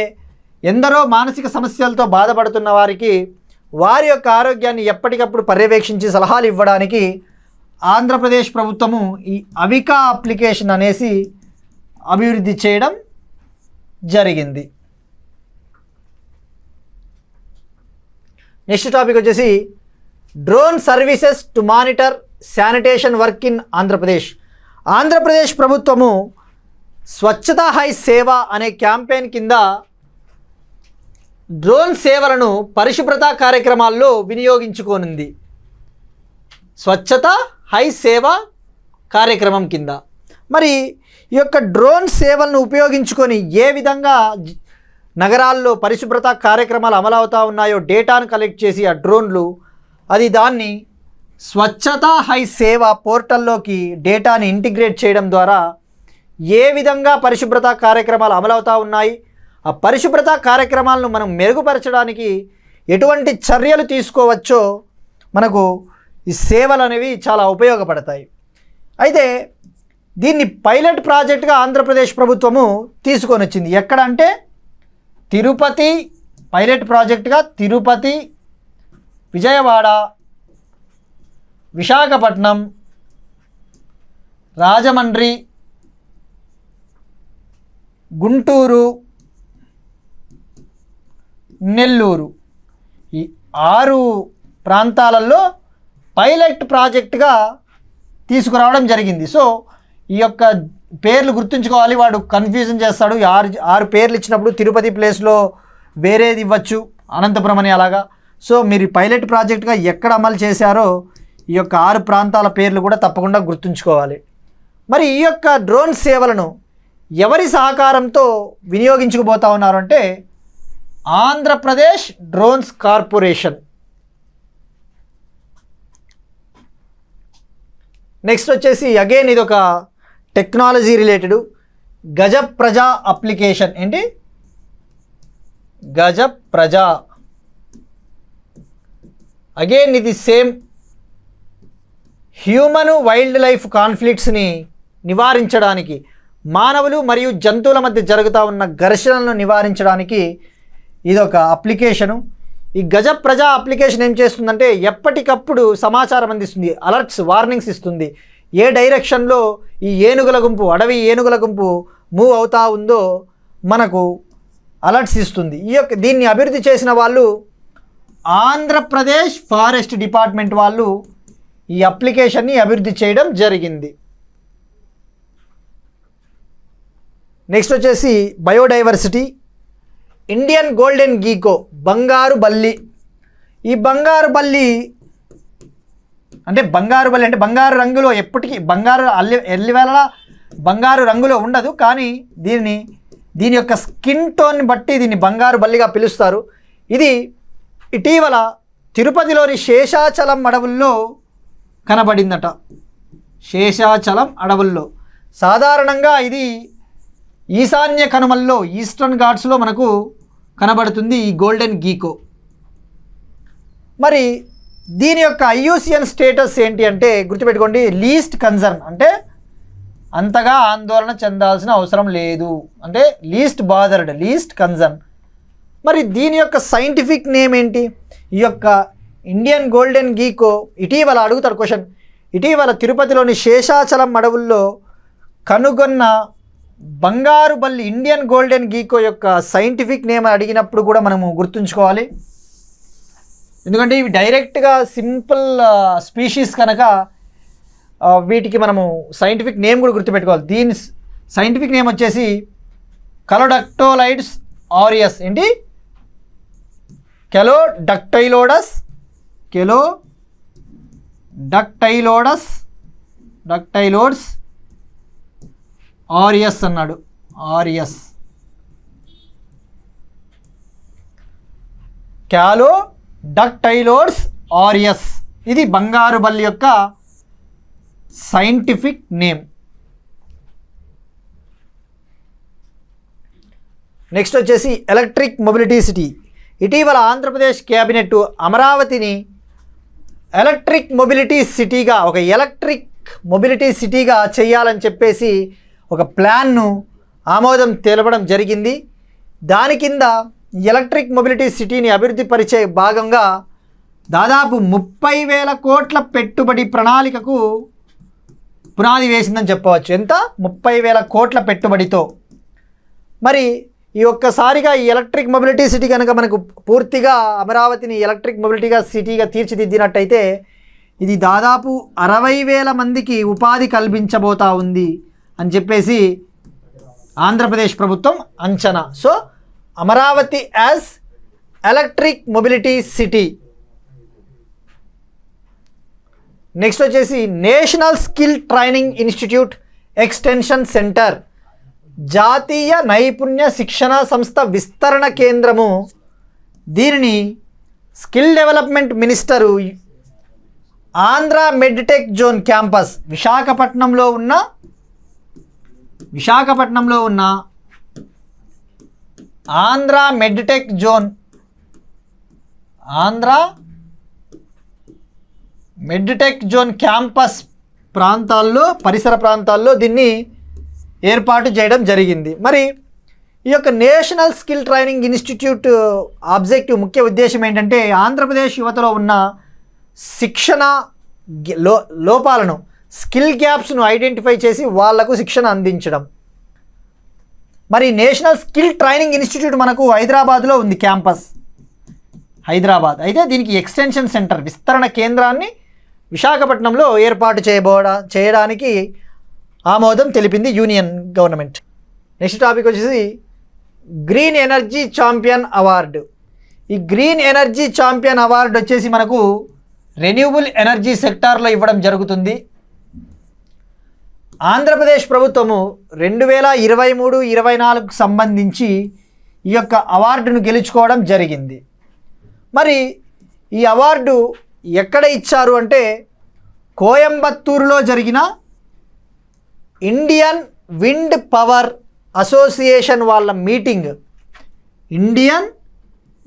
ఎందరో మానసిక సమస్యలతో బాధపడుతున్న వారికి వారి యొక్క ఆరోగ్యాన్ని ఎప్పటికప్పుడు పర్యవేక్షించి సలహాలు ఇవ్వడానికి ఆంధ్రప్రదేశ్ ప్రభుత్వము ఈ అవికా అప్లికేషన్ అనేసి అభివృద్ధి చేయడం జరిగింది. నెక్స్ట్ టాపిక్ వచ్చేసి drone services to monitor sanitation work in Andhra Pradesh ప్రభుత్వము స్వచ్ఛతా హై సేవ అనే క్యాంపెయిన్ కింద డ్రోన్ సేవలను పరిశుభ్రత కార్యక్రమాల్లో వినియోగించుకోనుంది. స్వచ్ఛత హై సేవ కార్యక్రమం కింద మరి ఈ యొక్క డ్రోన్ సేవలను ఉపయోగించుకొని ఏ విధంగా నగరాల్లో పరిశుభ్రత కార్యక్రమాలు అమలవుతూ ఉన్నాయో డేటాను కలెక్ట్ చేసి ఆ డ్రోన్లు దాన్ని స్వచ్ఛతా హై సేవ పోర్టల్లోకి డేటాని ఇంటిగ్రేట్ చేయడం ద్వారా ఏ విధంగా పరిశుభ్రత కార్యక్రమాలు అమలవుతూ ఉన్నాయి, ఆ పరిశుభ్రత కార్యక్రమాలను మనం మెరుగుపరచడానికి ఎటువంటి చర్యలు తీసుకోవచ్చో మనకు ఈ సేవలు అనేవి చాలా ఉపయోగపడతాయి. అయితే దీన్ని పైలట్ ప్రాజెక్ట్గా ఆంధ్రప్రదేశ్ ప్రభుత్వము తీసుకొని వచ్చింది. ఎక్కడ అంటే తిరుపతి, పైలట్ ప్రాజెక్టుగా తిరుపతి, విజయవాడ, విశాఖపట్నం, రాజమండ్రి, గుంటూరు, నెల్లూరు ఈ 6 ప్రాంతాలలో పైలట్ ప్రాజెక్టుగా తీసుకురావడం జరిగింది. సో ఈ యొక్క పేర్లు గుర్తుంచుకోవాలి, వాడు కన్ఫ్యూజన్ చేస్తాడు. ఆరు పేర్లు ఇచ్చినప్పుడు తిరుపతి ప్లేస్లో వేరేది ఇవ్వచ్చు, అనంతపురం అని అలాగా. సో మీరు పైలట్ ప్రాజెక్టుగా ఎక్కడ అమలు చేశారో ఈ యొక్క 6 ప్రాంతాల పేర్లు కూడా తప్పకుండా గుర్తుంచుకోవాలి. మరి ఈ యొక్క డ్రోన్ సేవలను ఎవరి సహకారంతో వినియోగించుకుపోతా ఉన్నారు అంటే ఆంధ్రప్రదేశ్ డ్రోన్స్ కార్పొరేషన్. నెక్స్ట్ వచ్చేసి అగైన్ ఇది ఒక టెక్నాలజీ రిలేటెడ్ గజ ప్రజా అప్లికేషన్. ఏంటి గజ ప్రజా, అగైన్ ఇది సేమ్ హ్యూమన్ వైల్డ్ లైఫ్ కాన్ఫ్లిక్ట్స్ని నివారించడానికి, మానవులు మరియు జంతువుల మధ్య జరుగుతూ ఉన్న ఘర్షణలను నివారించడానికి ఇదొక అప్లికేషను. ఈ గజ ప్రజా అప్లికేషన్ ఏం చేస్తుందంటే ఎప్పటికప్పుడు సమాచారం అందిస్తుంది, అలర్ట్స్, వార్నింగ్స్ ఇస్తుంది. ఏ డైరెక్షన్లో ఈ ఏనుగుల గుంపు, అడవి ఏనుగుల గుంపు మూవ్ అవుతూ ఉందో మనకు అలర్ట్స్ ఇస్తుంది. దీన్ని అభివృద్ధి చేసిన వాళ్ళు ఆంధ్రప్రదేశ్ ఫారెస్ట్ డిపార్ట్మెంట్ వాళ్ళు ఈ అప్లికేషన్ని అభివృద్ధి చేయడం జరిగింది. నెక్స్ట్ వచ్చేసి బయోడైవర్సిటీ, ఇండియన్ గోల్డెన్ గీకో, బంగారు బల్లి. ఈ బంగారు బల్లి అంటే బంగారు రంగులో, ఎప్పటికీ బంగారు ఎల్లివేళలా బంగారు రంగులో ఉండదు, కానీ దీని యొక్క స్కిన్ టోన్ని బట్టి దీన్ని బంగారు బల్లిగా పిలుస్తారు. ఇది ఇటీవల తిరుపతిలోని శేషాచలం అడవుల్లో కనబడిందట. శేషాచలం అడవుల్లో సాధారణంగా ఇది ఈశాన్య కనుమల్లో, ఈస్టర్న్ ఘాట్స్లో మనకు కనబడుతుంది ఈ గోల్డెన్ గీకో. మరి దీని యొక్క IUCN స్టేటస్ ఏంటి అంటే గుర్తుపెట్టుకోండి, లీస్ట్ కన్సర్న్, అంటే అంతగా ఆందోళన చెందాల్సిన అవసరం లేదు, అంటే లీస్ట్ బాదర్డ్, లీస్ట్ కన్సర్న్. మరి దీని యొక్క సైంటిఫిక్ నేమ్ ఏంటి? ఈ యొక్క ఇండియన్ గోల్డెన్ గీకో ఇటీవల అడుగుతాడు క్వశ్చన్, ఇటీవల తిరుపతిలోని శేషాచలం అడవుల్లో కనుగొన్న బంగారు బల్లి ఇండియన్ గోల్డెన్ గీకో యొక్క సైంటిఫిక్ నేమ్ అడిగినప్పుడు కూడా మనము గుర్తుంచుకోవాలి. ఎందుకంటే ఇవి డైరెక్ట్గా సింపుల్ స్పీషీస్ కనుక వీటికి మనము సైంటిఫిక్ నేమ్ కూడా గుర్తుపెట్టుకోవాలి. దీని సైంటిఫిక్ నేమ్ వచ్చేసి కలోడక్టోలైడ్స్ ఆరియస్. ఏంటి? కెలోడక్టైలోడస్ డక్టైలోడ్స్ ఆరియస్ అన్నాడు. ఆరియస్, క్యాలోడక్టైలోడ్స్ ఆరియస్, ఇది బంగారు బల్లి యొక్క సైంటిఫిక్ నేమ్. నెక్స్ట్ వచ్చేసి ఎలక్ట్రిక్ మొబిలిటీ సిటీ. ఇటీవల ఆంధ్రప్రదేశ్ క్యాబినెట్ అమరావతిని ఎలక్ట్రిక్ మొబిలిటీ సిటీగా, ఒక ఎలక్ట్రిక్ మొబిలిటీ సిటీగా చేయాలని చెప్పేసి ఒక ప్లాన్ను ఆమోదం తెలపడం జరిగింది. దాని కింద ఎలక్ట్రిక్ మొబిలిటీ సిటీని అభివృద్ధి పరిచే భాగంగా దాదాపు 30,000 కోట్ల పెట్టుబడి ప్రణాళికకు పునాది వేసిందని చెప్పవచ్చు. ఎంత? 30,000 కోట్ల పెట్టుబడితో. మరి ఈ ఒక్కసారిగా ఈ ఎలక్ట్రిక్ మొబిలిటీ సిటీ కనుక మనకు పూర్తిగా అమరావతిని ఎలక్ట్రిక్ మొబిలిటీగా సిటీగా తీర్చిదిద్దినట్టయితే ఇది దాదాపు 60,000 మందికి ఉపాధి కల్పించబోతా ఉంది అని చెప్పేసి ఆంధ్రప్రదేశ్ ప్రభుత్వం అంచనా. So Amaravati as electric mobility city. Next వచ్చేసి national skill training institute extension centre, జాతీయ నైపుణ్య శిక్షణ సంస్థ విస్తరణ కేంద్రము. దీనిని skill development minister Andhra medtech zone campus విశాఖపట్నంలో ఉన్న ఆంధ్ర మెడ్టెక్ జోన్ క్యాంపస్ ప్రాంతాల్లో పరిసర ప్రాంతాల్లో దీన్ని ఏర్పాటు చేయడం జరిగింది. మరి ఈ యొక్క national skill training institute objective ముఖ్య ఉద్దేశం ఏంటంటే ఆంధ్రప్రదేశ్ యువతలో ఉన్న శిక్షణ లోపాలను స్కిల్ గ్యాప్స్ను ఐడెంటిఫై చేసి వాళ్లకు శిక్షణ అందించడం. మరి నేషనల్ స్కిల్ ట్రైనింగ్ ఇన్స్టిట్యూట్ మనకు హైదరాబాద్లో ఉంది క్యాంపస్, హైదరాబాద్. అయితే దీనికి ఎక్స్టెన్షన్ సెంటర్ విస్తరణ కేంద్రాన్ని విశాఖపట్నంలో ఏర్పాటు చేయడానికి ఆమోదం తెలిపింది యూనియన్ గవర్నమెంట్. నెక్స్ట్ టాపిక్ వచ్చేసి గ్రీన్ ఎనర్జీ ఛాంపియన్ అవార్డు. ఈ గ్రీన్ ఎనర్జీ ఛాంపియన్ అవార్డు వచ్చేసి మనకు రెన్యూబుల్ ఎనర్జీ సెక్టార్లో ఇవ్వడం జరుగుతుంది. ఆంధ్రప్రదేశ్ ప్రభుత్వము 2023-24 సంబంధించి ఈ యొక్క అవార్డును గెలుచుకోవడం జరిగింది. మరి ఈ అవార్డు ఎక్కడ ఇచ్చారు అంటే కోయంబత్తూరులో జరిగిన ఇండియన్ విండ్ పవర్ అసోసియేషన్ వాళ్ళ meeting, Indian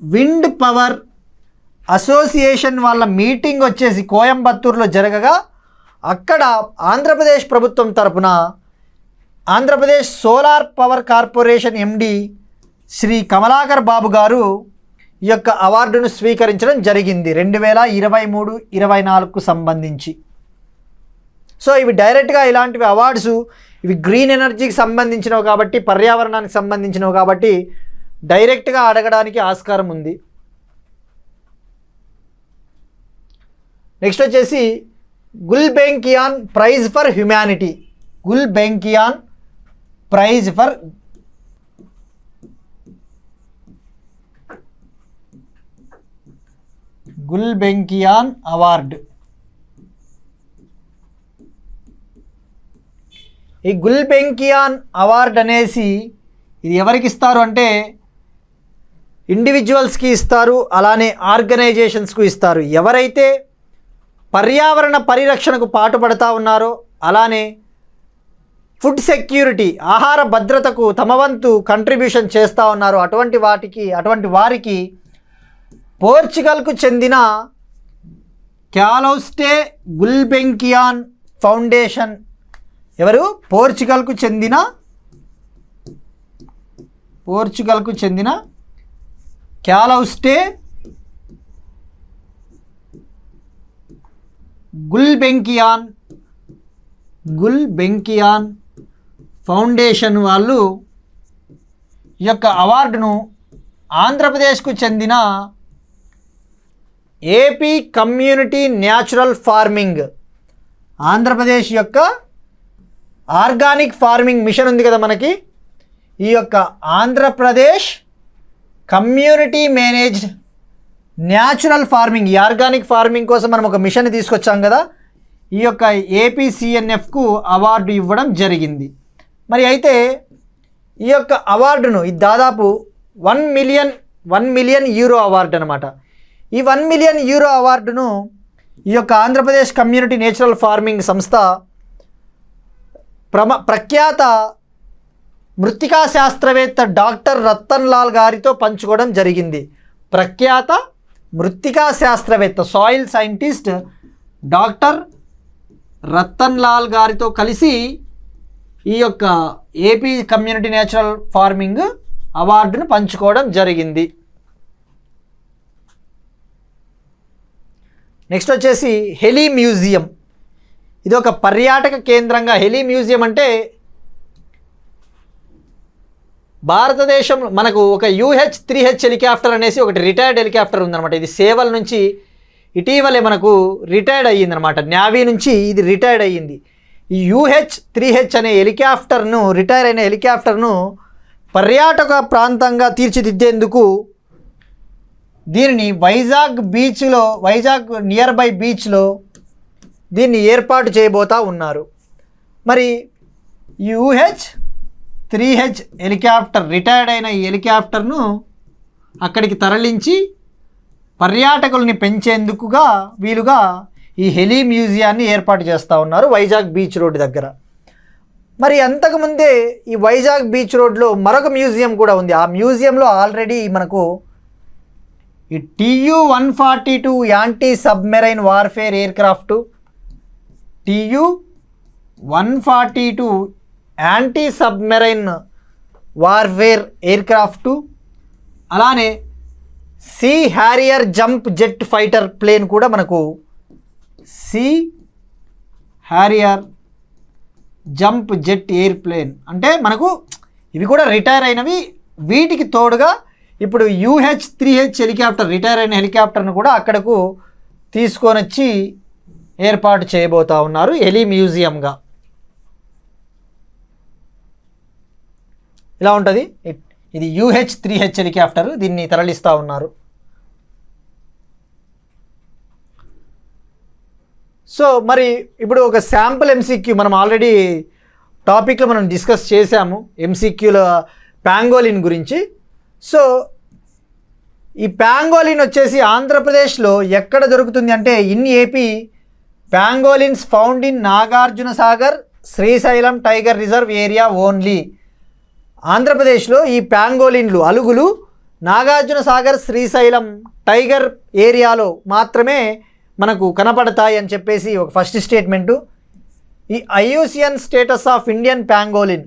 wind power association వాళ్ళ మీటింగ్ వచ్చేసి కోయంబత్తూరులో జరగగా అక్కడ ఆంధ్రప్రదేశ్ ప్రభుత్వం తరపున Andhra Pradesh solar power corporation MD Shri Kamalakar Babu గారు ఈ యొక్క అవార్డును స్వీకరించడం జరిగింది 2023-24 సంబంధించి. సో ఇవి డైరెక్ట్గా ఇలాంటివి అవార్డ్స్ ఇవి గ్రీన్ ఎనర్జీకి సంబంధించినవి కాబట్టి, పర్యావరణానికి సంబంధించినవి కాబట్టి డైరెక్ట్గా అడగడానికి ఆస్కారం ఉంది. నెక్స్ట్ వచ్చేసి Gulbenkian prize for humanity. Gulbenkian prize for Gulbenkian award. ఈ గుల్బెంకియాన్ అవార్డు అనేసి ఇది ఎవరికి ఇస్తారు అంటే ఇండివిజువల్స్కి ఇస్తారు, అలానే ఆర్గనైజేషన్స్కు ఇస్తారు. ఎవరైతే పర్యావరణ పరిరక్షణకు పాటుపడతా ఉన్నారో, అలానే ఫుడ్ సెక్యూరిటీ ఆహార భద్రతకు తమ వంతు కంట్రిబ్యూషన్ చేస్తూ ఉన్నారో అటువంటి వారికి పోర్చుగల్కు చెందిన క్యాలోస్టే గుల్బెంకియాన్ ఫౌండేషన్ ఎవరు పోర్చుగల్కు చెందిన క్యాలోస్టే గుల్బెంకియాన్ ఫౌండేషన్ వాళ్ళు ఈ యొక్క అవార్డును ఆంధ్రప్రదేశ్కు చెందిన AP community natural farming, Andhra Pradesh యొక్క ఆర్గానిక్ ఫార్మింగ్ మిషన్ ఉంది కదా మనకి, ఈ యొక్క Andhra Pradesh community managed natural farming, ఈ ఆర్గానిక్ ఫార్మింగ్ కోసం మనం ఒక మిషన్ తీసుకొచ్చాం కదా, ఈ యొక్క ఏపీసీఎన్ఎఫ్కు అవార్డు ఇవ్వడం జరిగింది. మరి అయితే ఈ యొక్క అవార్డును ఇది దాదాపు 1 మిలియన్ యూరో అవార్డు అనమాట. ఈ 1 మిలియన్ యూరో అవార్డును ఈ యొక్క ఆంధ్రప్రదేశ్ కమ్యూనిటీ నేచురల్ ఫార్మింగ్ సంస్థ ప్రఖ్యాత మృత్తికా శాస్త్రవేత్త డాక్టర్ రతన్ లాల్ గారితో పంచుకోవడం జరిగింది. ప్రఖ్యాత మృత్తికా శాస్త్రవేత్త soil scientist doctor Ratan Lal గారితో కలిసి ఈ యొక్క ఏపీ కమ్యూనిటీ నేచురల్ ఫార్మింగ్ అవార్డును పంచుకోవడం జరిగింది. నెక్స్ట్ వచ్చేసి హెలీ మ్యూజియం. ఇది ఒక పర్యాటక కేంద్రంగా, హెలీ మ్యూజియం అంటే భారతదేశంలో మనకు ఒక UH-3H హెలికాప్టర్ అనేసి ఒకటి రిటైర్డ్ హెలికాప్టర్ ఉందన్నమాట. ఇది సేవల నుంచి ఇటీవలే మనకు రిటైర్డ్ అయ్యిందనమాట, నేవీ నుంచి ఇది రిటైర్డ్ అయ్యింది. ఈ UH-3H అనే హెలికాప్టర్ను, రిటైర్ అయిన హెలికాప్టర్ను పర్యాటక ప్రాంతంగా తీర్చిదిద్దేందుకు దీనిని వైజాగ్ నియర్ బై బీచ్లో దీన్ని ఏర్పాటు చేయబోతూ ఉన్నారు. మరి UH-3H హెలికాప్టర్, రిటైర్డ్ అయిన ఈ హెలికాప్టర్ను అక్కడికి తరలించి పర్యాటకుల్ని పెంచేందుకుగా వీలుగా ఈ హెలీ మ్యూజియాన్ని ఏర్పాటు చేస్తూ ఉన్నారు వైజాగ్ బీచ్ రోడ్ దగ్గర. మరి అంతకుముందే ఈ వైజాగ్ బీచ్ రోడ్లో మరొక మ్యూజియం కూడా ఉంది. ఆ మ్యూజియంలో ఆల్రెడీ మనకు ఈ TU-142 anti submarine warfare aircraft, TU-142 anti submarine warfare aircraft, అలానే Sea Harrier jump jet fighter plane కూడా మనకు Sea Harrier jump jet airplane అంటే మనకు ఇవి కూడా రిటైర్ అయినవి. వీటికి తోడుగా ఇప్పుడు UH-3H హెలికాప్టర్, రిటైర్ అయిన హెలికాప్టర్ను కూడా అక్కడకు తీసుకొని వచ్చి ఏర్పాటు చేయబోతూ ఉన్నారు హెలీ మ్యూజియంగా. ఇలా ఉంటుంది. ఇది UH-3H హెలికాప్టర్, దీన్ని తరలిస్తూ ఉన్నారు. సో మరి ఇప్పుడు ఒక శాంపుల్ MCQ మనం ఆల్రెడీ టాపిక్లో మనం డిస్కస్ చేసాము, MCQల ప్యాంగోలిన్ గురించి. సో ఈ ప్యాంగోలిన్ వచ్చేసి ఆంధ్రప్రదేశ్లో ఎక్కడ దొరుకుతుంది అంటే in AP ప్యాంగోలిన్స్ found in Nagarjuna Sagar Srisailam tiger reserve area only. ఆంధ్రప్రదేశ్లో ఈ ప్యాంగోలిన్లు అలుగులు నాగార్జున సాగర్ శ్రీశైలం టైగర్ ఏరియాలో మాత్రమే మనకు కనపడతాయి అని చెప్పేసి ఒక ఫస్ట్ స్టేట్మెంటు. ఈ IUCN status of Indian pangolin,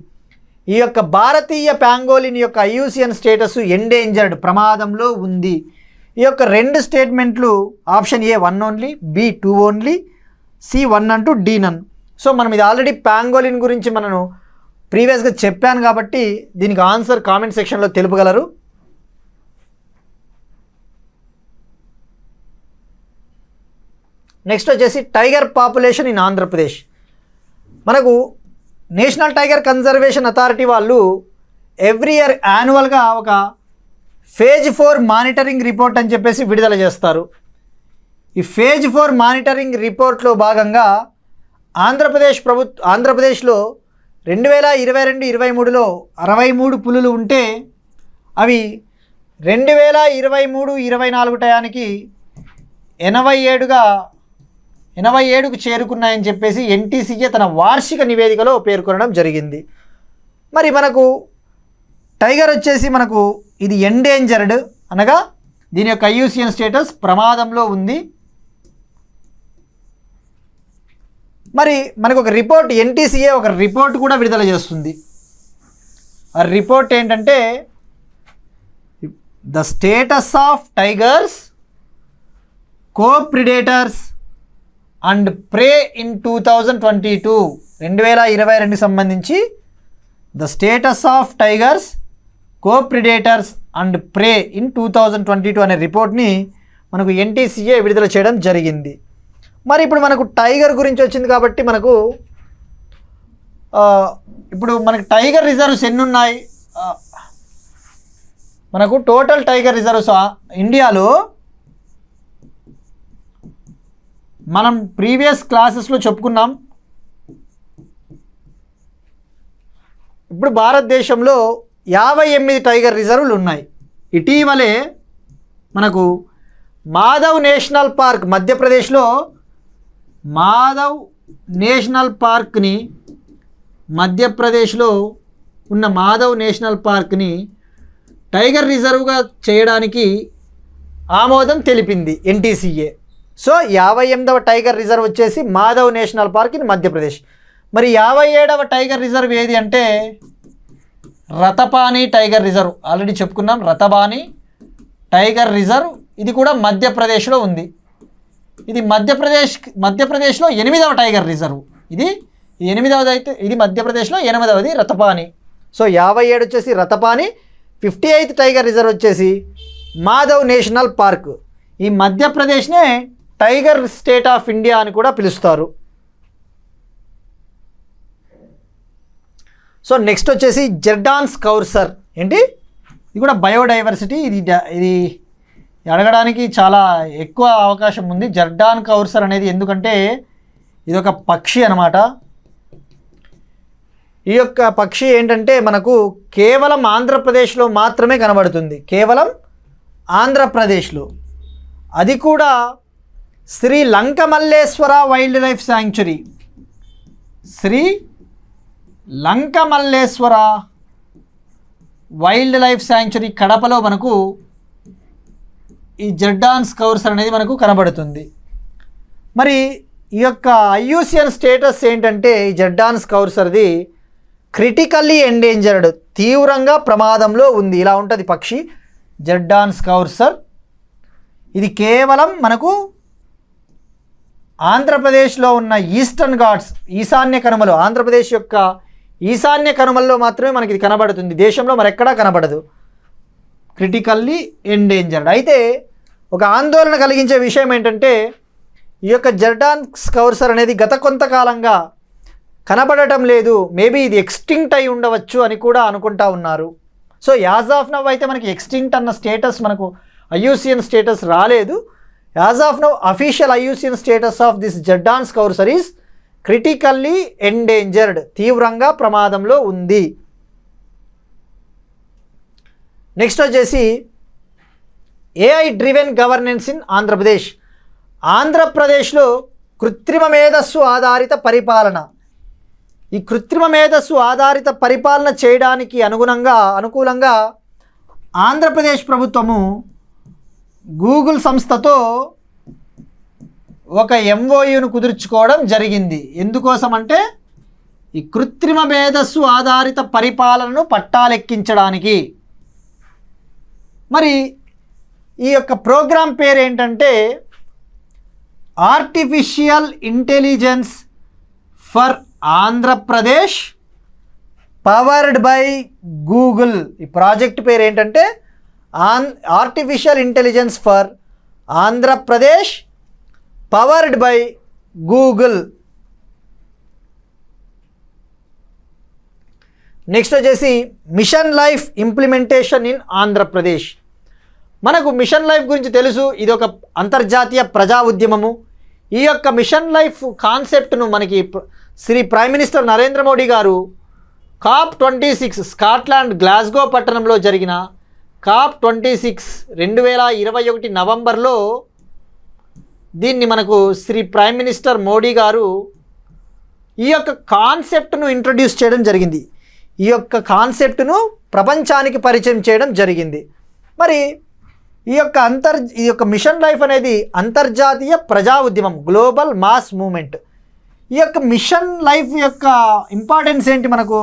ఈ యొక్క భారతీయ ప్యాంగోలిన్ యొక్క IUCN స్టేటస్ ఎండేంజర్డ్, ప్రమాదంలో ఉంది. ఈ యొక్క రెండు స్టేట్మెంట్లు option A 1 only, B 2 only, C 1 అంటూ D నన్. సో మనం ఇది ఆల్రెడీ ప్యాంగోలిన్ గురించి మనం ప్రీవియస్గా చెప్పాను కాబట్టి దీనికి ఆన్సర్ కామెంట్ సెక్షన్లో తెలుపగలరు. నెక్స్ట్ వచ్చేసి టైగర్ పాపులేషన్ ఇన్ ఆంధ్రప్రదేశ్. మనకు నేషనల్ టైగర్ కన్జర్వేషన్ అథారిటీ వాళ్ళు ఎవ్రీ ఇయర్ యాన్యువల్గా ఒక ఫేజ్ 4 మానిటరింగ్ రిపోర్ట్ అని చెప్పేసి విడుదల చేస్తారు. ఈ ఫేజ్ 4 మానిటరింగ్ రిపోర్ట్లో భాగంగా ఆంధ్రప్రదేశ్లో 2022-23లో 63 పులులు ఉంటే అవి 2023-24 టయానికి 87కు చేరుకున్నాయని చెప్పేసి NTCA తన వార్షిక నివేదికలో పేర్కొనడం జరిగింది. మరి మనకు టైగర్ వచ్చేసి మనకు ఇది ఎండేంజర్డ్ అనగా దీని యొక్క IUCN స్టేటస్ ప్రమాదంలో ఉంది. మరి మనకు ఒక రిపోర్ట్ NTCA ఒక రిపోర్ట్ కూడా విడుదల చేస్తుంది. ఆ రిపోర్ట్ ఏంటంటే the status of tigers, co-predators and prey in 2022, 2022 సంబంధించి the status of tigers, co-predators and prey in 2022 అనే రిపోర్ట్ని మనకు NTCA విడుదల చేయడం జరిగింది. మరి ఇప్పుడు మనకు టైగర్ గురించి వచ్చింది కాబట్టి మనకు టైగర్ రిజర్వ్స్ ఎన్ని ఉన్నాయి? మనకు టోటల్ టైగర్ రిజర్వ్స్ ఇండియాలో మనం ప్రీవియస్ క్లాసెస్లో చెప్పుకున్నాం. ఇప్పుడు భారతదేశంలో 58 టైగర్ రిజర్వులు ఉన్నాయి. ఇటీవలే మనకు మాధవ్ నేషనల్ పార్క్, మధ్యప్రదేశ్లో మాధవ్ నేషనల్ పార్క్ని, మధ్యప్రదేశ్లో ఉన్న మాధవ్ నేషనల్ పార్క్ని టైగర్ రిజర్వ్గా చేయడానికి ఆమోదం తెలిపింది NTCA. సో 58వ టైగర్ రిజర్వ్ వచ్చేసి Madhav national park in Madhya Pradesh. మరి 57వ టైగర్ రిజర్వ్ ఏది అంటే రతపాని టైగర్ రిజర్వ్. ఆల్రెడీ చెప్పుకున్నాం రతబాని టైగర్ రిజర్వ్. ఇది కూడా మధ్యప్రదేశ్లో ఉంది. ఇది మధ్యప్రదేశ్లో 8వ టైగర్ రిజర్వ్. ఇది 8వది అయితే ఇది మధ్యప్రదేశ్లో 8వది రతపాని. సో 57 వచ్చేసి రతపాని, 58th టైగర్ రిజర్వ్ వచ్చేసి మాధవ్ నేషనల్ పార్క్. ఈ మధ్యప్రదేశ్నే టైగర్ స్టేట్ ఆఫ్ ఇండియా అని కూడా పిలుస్తారు. సో నెక్స్ట్ వచ్చేసి జర్డాన్స్ కౌర్సర్. ఏంటి? ఇది కూడా బయోడైవర్సిటీ. ఇది అడగడానికి చాలా ఎక్కువ అవకాశం ఉంది. జర్డాన్ కౌర్సర్ అనేది ఎందుకంటే ఇది ఒక పక్షి అన్నమాట. ఈ యొక్క పక్షి ఏంటంటే మనకు కేవలం ఆంధ్రప్రదేశ్లో మాత్రమే కనబడుతుంది. కేవలం ఆంధ్రప్రదేశ్లో, అది కూడా Sri Lankamalleswara wildlife sanctuary, Sri Lankamalleswara wildlife sanctuary కడపలో మనకు ఈ జర్డాన్స్ కౌర్సర్ అనేది మనకు కనబడుతుంది. మరి ఈ యొక్క IUCN స్టేటస్ ఏంటంటే ఈ జర్డాన్స్ కౌర్సర్ది క్రిటికల్లీ ఎండేంజర్డ్, తీవ్రంగా ప్రమాదంలో ఉంది. ఇలా ఉంటుంది పక్షి జర్డాన్స్ కౌర్సర్. ఇది కేవలం మనకు ఆంధ్రప్రదేశ్లో ఉన్న ఈస్టర్న్ ఘాట్స్, ఈశాన్య కనుమలు, ఆంధ్రప్రదేశ్ యొక్క ఈశాన్య కనుమల్లో మాత్రమే మనకి ఇది కనబడుతుంది. దేశంలో మరెక్కడా కనబడదు. Critically endangered. అయితే ఒక ఆందోళన కలిగించే విషయం ఏంటంటే ఈ యొక్క జర్డాన్స్ కౌర్సర్ అనేది గత కొంతకాలంగా కనబడటం లేదు. మేబీ ఇది ఎక్స్టింక్ట్ అయి ఉండవచ్చు అని కూడా అనుకుంటా ఉన్నారు. సో యాజ్ ఆఫ్ నవ్ అయితే మనకి ఎక్స్టింక్ట్ అన్న స్టేటస్ మనకు IUCN స్టేటస్ రాలేదు. As of now official IUCN status of this Jerdon's courser is critically endangered, తీవ్రంగా ప్రమాదంలో ఉంది. నెక్స్ట్ వచ్చేసి AI driven governance in Andhra Pradesh. ఆంధ్రప్రదేశ్లో కృత్రిమ మేధస్సు ఆధారిత పరిపాలన. ఈ కృత్రిమ మేధస్సు ఆధారిత పరిపాలన చేయడానికి అనుకూలంగా ఆంధ్రప్రదేశ్ ప్రభుత్వము గూగుల్ సంస్థతో ఒక MOUను కుదుర్చుకోవడం జరిగింది. ఎందుకోసం అంటే ఈ కృత్రిమ మేధస్సు ఆధారిత పరిపాలనను పట్టాలెక్కించడానికి. మరి ఈ యొక్క ప్రోగ్రాం పేరు ఏంటంటే artificial intelligence for Andhra Pradesh powered by Google. ఈ ప్రాజెక్ట్ పేరు ఏంటంటే artificial intelligence for Andhra Pradesh powered by Google. Next వచ్చేసి mission life implementation in Andhra Pradesh. మనకు మిషన్ లైఫ్ గురించి తెలుసు, ఇది ఒక అంతర్జాతీయ ప్రజా ఉద్యమము. ఈ యొక్క మిషన్ లైఫ్ కాన్సెప్ట్ను మనకి శ్రీ ప్రైమ్ మినిస్టర్ నరేంద్ర మోడీ గారు COP26 స్కాట్లాండ్ గ్లాస్గో పట్టణంలో జరిగిన COP26 2021 నవంబర్లో దీన్ని మనకు శ్రీ ప్రైమ్ మినిస్టర్ మోడీ గారు ఈ యొక్క కాన్సెప్ట్ను ఇంట్రడ్యూస్ చేయడం జరిగింది. ఈ యొక్క కాన్సెప్ట్ను ప్రపంచానికి పరిచయం చేయడం జరిగింది. మరి ఈ యొక్క మిషన్ లైఫ్ అనేది అంతర్జాతీయ ప్రజా ఉద్యమం, గ్లోబల్ మాస్ మూమెంట్. ఈ యొక్క మిషన్ లైఫ్ యొక్క ఇంపార్టెన్స్ ఏంటి? మనకు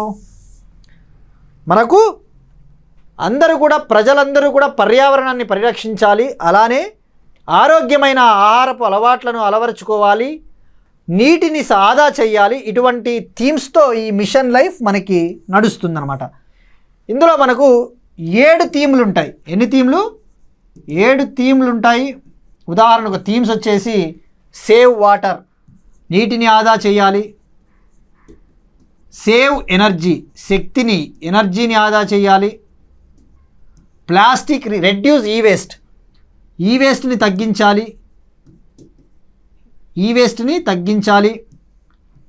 ప్రజలందరూ కూడా పర్యావరణాన్ని పరిరక్షించాలి, అలానే ఆరోగ్యమైన ఆహారపు అలవాట్లను అలవరుచుకోవాలి, నీటిని ఆదా చేయాలి. ఇటువంటి థీమ్స్తో ఈ మిషన్ లైఫ్ మనకి నడుస్తుందన్నమాట. ఇందులో మనకు 7 థీమ్లు ఉంటాయి. ఎన్ని థీమ్లు? 7 థీమ్లు ఉంటాయి. ఉదాహరణకు థీమ్స్ వచ్చేసి సేవ్ వాటర్, నీటిని ఆదా చేయాలి. సేవ్ ఎనర్జీ, ఎనర్జీని ఆదా చేయాలి. ప్లాస్టిక్ రెడ్యూస్ ఈ వేస్ట్ని తగ్గించాలి.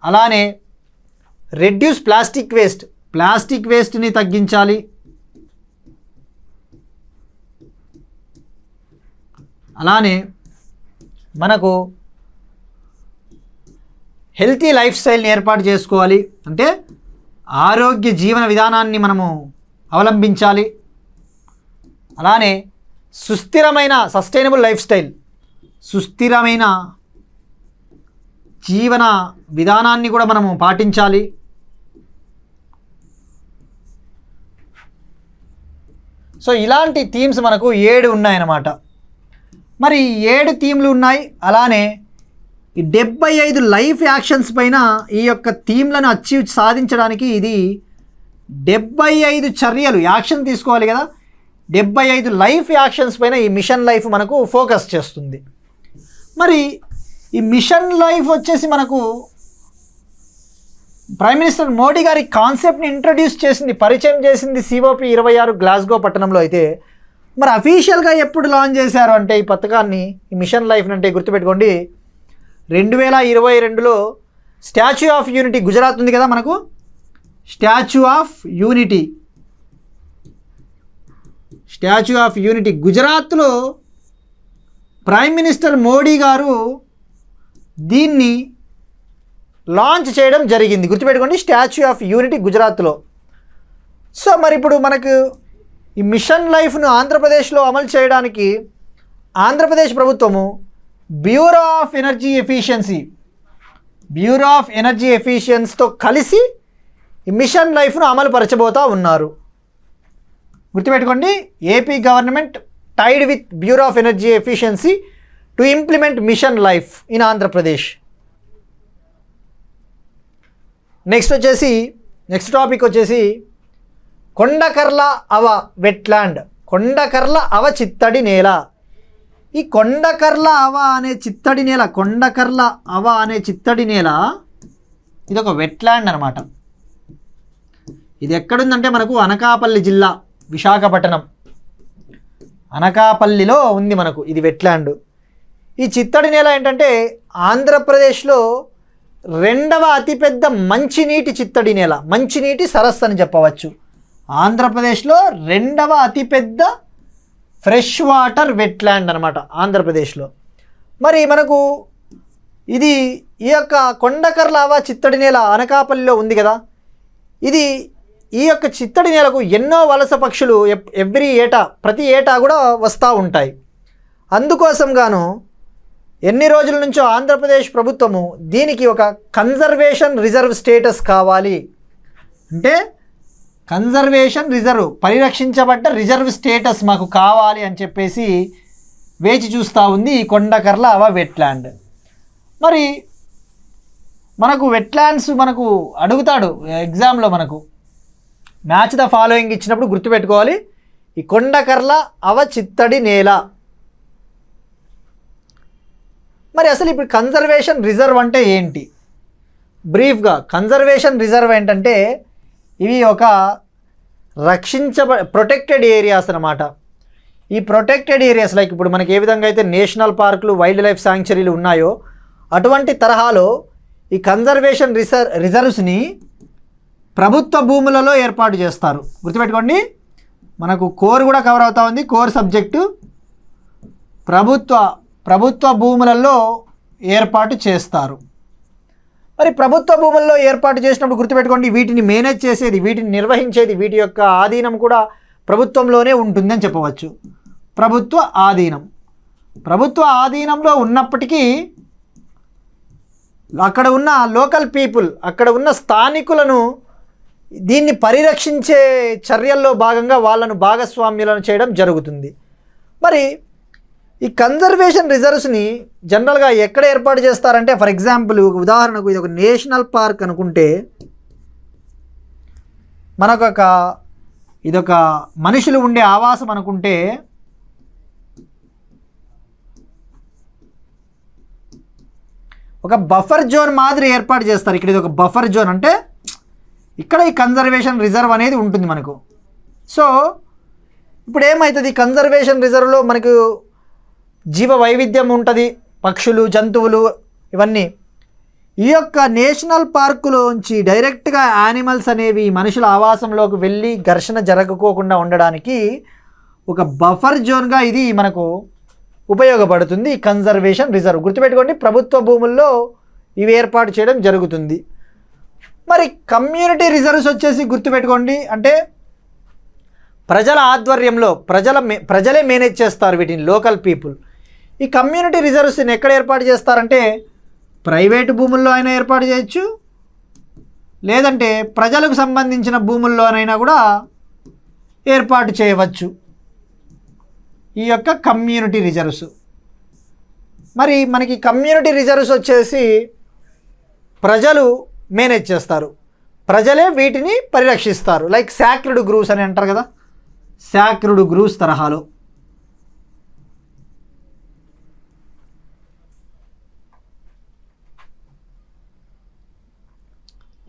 అలానే రెడ్యూస్ ప్లాస్టిక్ వేస్ట్ని తగ్గించాలి. అలానే మనకు హెల్తీ లైఫ్ స్టైల్ని ఏర్పాటు చేసుకోవాలి. అంటే ఆరోగ్య జీవన విధానాన్ని మనము అవలంబించాలి. అలానే సస్టైనబుల్ లైఫ్ స్టైల్, సుస్థిరమైన జీవన విధానాన్ని కూడా మనము పాటించాలి. సో ఇలాంటి థీమ్స్ మనకు 7 ఉన్నాయన్నమాట. మరి 7 థీమ్లు ఉన్నాయి. అలానే ఈ 75 లైఫ్ యాక్షన్స్ పైన ఈ యొక్క థీమ్లను సాధించడానికి ఇది 75 చర్యలు యాక్షన్ తీసుకోవాలి కదా. 75 లైఫ్ యాక్షన్స్ పైన ఈ మిషన్ లైఫ్ మనకు ఫోకస్ చేస్తుంది. మరి ఈ మిషన్ లైఫ్ వచ్చేసి మనకు ప్రైమ్ మినిస్టర్ మోడీ గారి కాన్సెప్ట్ని ఇంట్రడ్యూస్ చేసింది, పరిచయం చేసింది COP26 గ్లాస్గో పట్టణంలో. అయితే మరి అఫీషియల్గా ఎప్పుడు లాంచ్ చేశారు అంటే ఈ పథకాన్ని, ఈ మిషన్ లైఫ్ అంటే గుర్తుపెట్టుకోండి, 2022లో స్టాచ్యూ ఆఫ్ యూనిటీ, గుజరాత్ ఉంది కదా మనకు, స్టాచ్యూ ఆఫ్ యూనిటీ గుజరాత్లో ప్రైమ్ మినిస్టర్ మోడీ గారు దీన్ని లాంచ్ చేయడం జరిగింది. గుర్తుపెట్టుకోండి, స్టాచ్యూ ఆఫ్ యూనిటీ గుజరాత్లో. సో మరి ఇప్పుడు మనకు ఈ మిషన్ లైఫ్ను ఆంధ్రప్రదేశ్లో అమలు చేయడానికి ఆంధ్రప్రదేశ్ ప్రభుత్వము బ్యూరో ఆఫ్ ఎనర్జీ ఎఫిషియన్సీతో కలిసి ఈ మిషన్ లైఫ్ను అమలు పరచబోతూ ఉన్నారు. గుర్తుపెట్టుకోండి, AP government tied with bureau of energy efficiency to implement mission life in Andhra Pradesh. Next topic వచ్చేసి కొండకర్ల అవ వెట్లాండ్. కొండకర్ల అవ చిత్తడి నేల. ఈ కొండకర్ల అవ అనే చిత్తడి నేల ఇది ఒక వెట్లాండ్ అనమాట. ఇది ఎక్కడుందంటే మనకు అనకాపల్లి జిల్లా, విశాఖపట్నం అనకాపల్లిలో ఉంది మనకు ఇది వెట్లాండ్. ఈ చిత్తడి నేల ఏంటంటే ఆంధ్రప్రదేశ్లో రెండవ అతిపెద్ద మంచినీటి చిత్తడి నేల, మంచినీటి సరస్సు అని చెప్పవచ్చు. ఆంధ్రప్రదేశ్లో రెండవ అతిపెద్ద ఫ్రెష్ వాటర్ వెట్లాండ్ అనమాట ఆంధ్రప్రదేశ్లో. మరి మనకు ఇది ఈ యొక్క కొండకర్ల అవ చిత్తడి నేల అనకాపల్లిలో ఉంది కదా. ఈ యొక్క చిత్తడి నేలకు ఎన్నో వలస పక్షులు ప్రతి ఏటా కూడా వస్తూ ఉంటాయి. అందుకోసం గాను ఎన్ని రోజుల నుంచో ఆంధ్రప్రదేశ్ ప్రభుత్వము దీనికి ఒక కన్జర్వేషన్ రిజర్వ్ స్టేటస్ కావాలి అంటే పరిరక్షించబడ్డ రిజర్వ్ స్టేటస్ మాకు కావాలి అని చెప్పేసి వేచి చూస్తూ ఉంది ఈ కొండకర్ల అవ వెట్లాండ్. మరి మనకు వెట్లాండ్స్ మనకు అడుగుతాడు ఎగ్జామ్లో, మనకు మ్యాచ్ ద ఫాలోయింగ్ ఇచ్చినప్పుడు గుర్తుపెట్టుకోవాలి. ఈ కొండకర్ల అవ చిత్తడి నేల. మరి అసలు ఇప్పుడు కన్జర్వేషన్ రిజర్వ్ అంటే ఏంటి? బ్రీఫ్గా కన్జర్వేషన్ రిజర్వ్ ఏంటంటే ఇవి ఒక ప్రొటెక్టెడ్ ఏరియాస్ అన్నమాట. ఈ ప్రొటెక్టెడ్ ఏరియాస్ లైక్ ఇప్పుడు మనకి ఏ విధంగా అయితే నేషనల్ పార్కులు, వైల్డ్ లైఫ్ శాంక్చురీలు ఉన్నాయో అటువంటి తరహాలో ఈ కన్జర్వేషన్ రిజర్వ్స్ని ప్రభుత్వ భూములలో ఏర్పాటు చేస్తారు. గుర్తుపెట్టుకోండి, మనకు కోర్ కూడా కవర్ అవుతా ఉంది. కోర్ సబ్జెక్టు ప్రభుత్వ భూములలో ఏర్పాటు చేస్తారు. మరి ప్రభుత్వ భూముల్లో ఏర్పాటు చేసినప్పుడు గుర్తుపెట్టుకోండి, వీటిని మేనేజ్ చేసేది, వీటిని నిర్వహించేది, వీటి యొక్క ఆధీనం కూడా ప్రభుత్వంలోనే ఉంటుందని చెప్పవచ్చు. ప్రభుత్వ ఆధీనంలో ఉన్నప్పటికీ అక్కడ ఉన్న లోకల్ పీపుల్, అక్కడ ఉన్న స్థానికులను దీన్ని పరిరక్షించే చర్యల్లో భాగంగా వాళ్ళను భాగస్వామ్యులను చేయడం జరుగుతుంది. మరి ఈ కన్జర్వేషన్ రిజర్వ్స్ని జనరల్గా ఎక్కడ ఏర్పాటు చేస్తారంటే, ఫర్ ఎగ్జాంపుల్ ఉదాహరణకు ఇది ఒక నేషనల్ పార్క్ అనుకుంటే, ఇదొక మనుషులు ఉండే ఆవాసం అనుకుంటే, ఒక బఫర్ జోన్ మాదిరి ఏర్పాటు చేస్తారు. ఇక్కడ ఇది ఒక బఫర్ జోన్ అంటే ఇక్కడ ఈ కన్జర్వేషన్ రిజర్వ్ అనేది ఉంటుంది మనకు. సో ఇప్పుడు ఏమవుతుంది, కన్జర్వేషన్ రిజర్వ్లో మనకు జీవ వైవిధ్యం ఉంటుంది, పక్షులు, జంతువులు ఇవన్నీ. ఈ యొక్క నేషనల్ పార్కులోంచి డైరెక్ట్గా యానిమల్స్ అనేవి మనుషుల ఆవాసంలోకి వెళ్ళి ఘర్షణ జరగకోకుండా ఉండడానికి ఒక బఫర్ జోన్గా ఇది మనకు ఉపయోగపడుతుంది కన్జర్వేషన్ రిజర్వ్. గుర్తుపెట్టుకోండి, ప్రభుత్వ భూముల్లో ఇవి ఏర్పాటు చేయడం జరుగుతుంది. మరి కమ్యూనిటీ రిజర్వ్స్ వచ్చేసి గుర్తుపెట్టుకోండి, అంటే ప్రజల ఆధ్వర్యంలో ప్రజలే మేనేజ్ చేస్తారు వీటిని, లోకల్ పీపుల్. ఈ కమ్యూనిటీ రిజర్వ్స్ని ఎక్కడ ఏర్పాటు చేస్తారంటే ప్రైవేటు భూముల్లో అయినా ఏర్పాటు చేయొచ్చు, లేదంటే ప్రజలకు సంబంధించిన భూముల్లోనైనా కూడా ఏర్పాటు చేయవచ్చు ఈ యొక్క కమ్యూనిటీ రిజర్వ్స్. మరి మనకి కమ్యూనిటీ రిజర్వ్స్ వచ్చేసి ప్రజలు మేనేజ్ చేస్తారు, ప్రజలే వీటిని పరిరక్షిస్తారు. లైక్ సాక్రెడ్ గ్రూవ్స్ అని అంటారు కదా, సాక్రెడ్ గ్రూవ్స్ తరహాలో.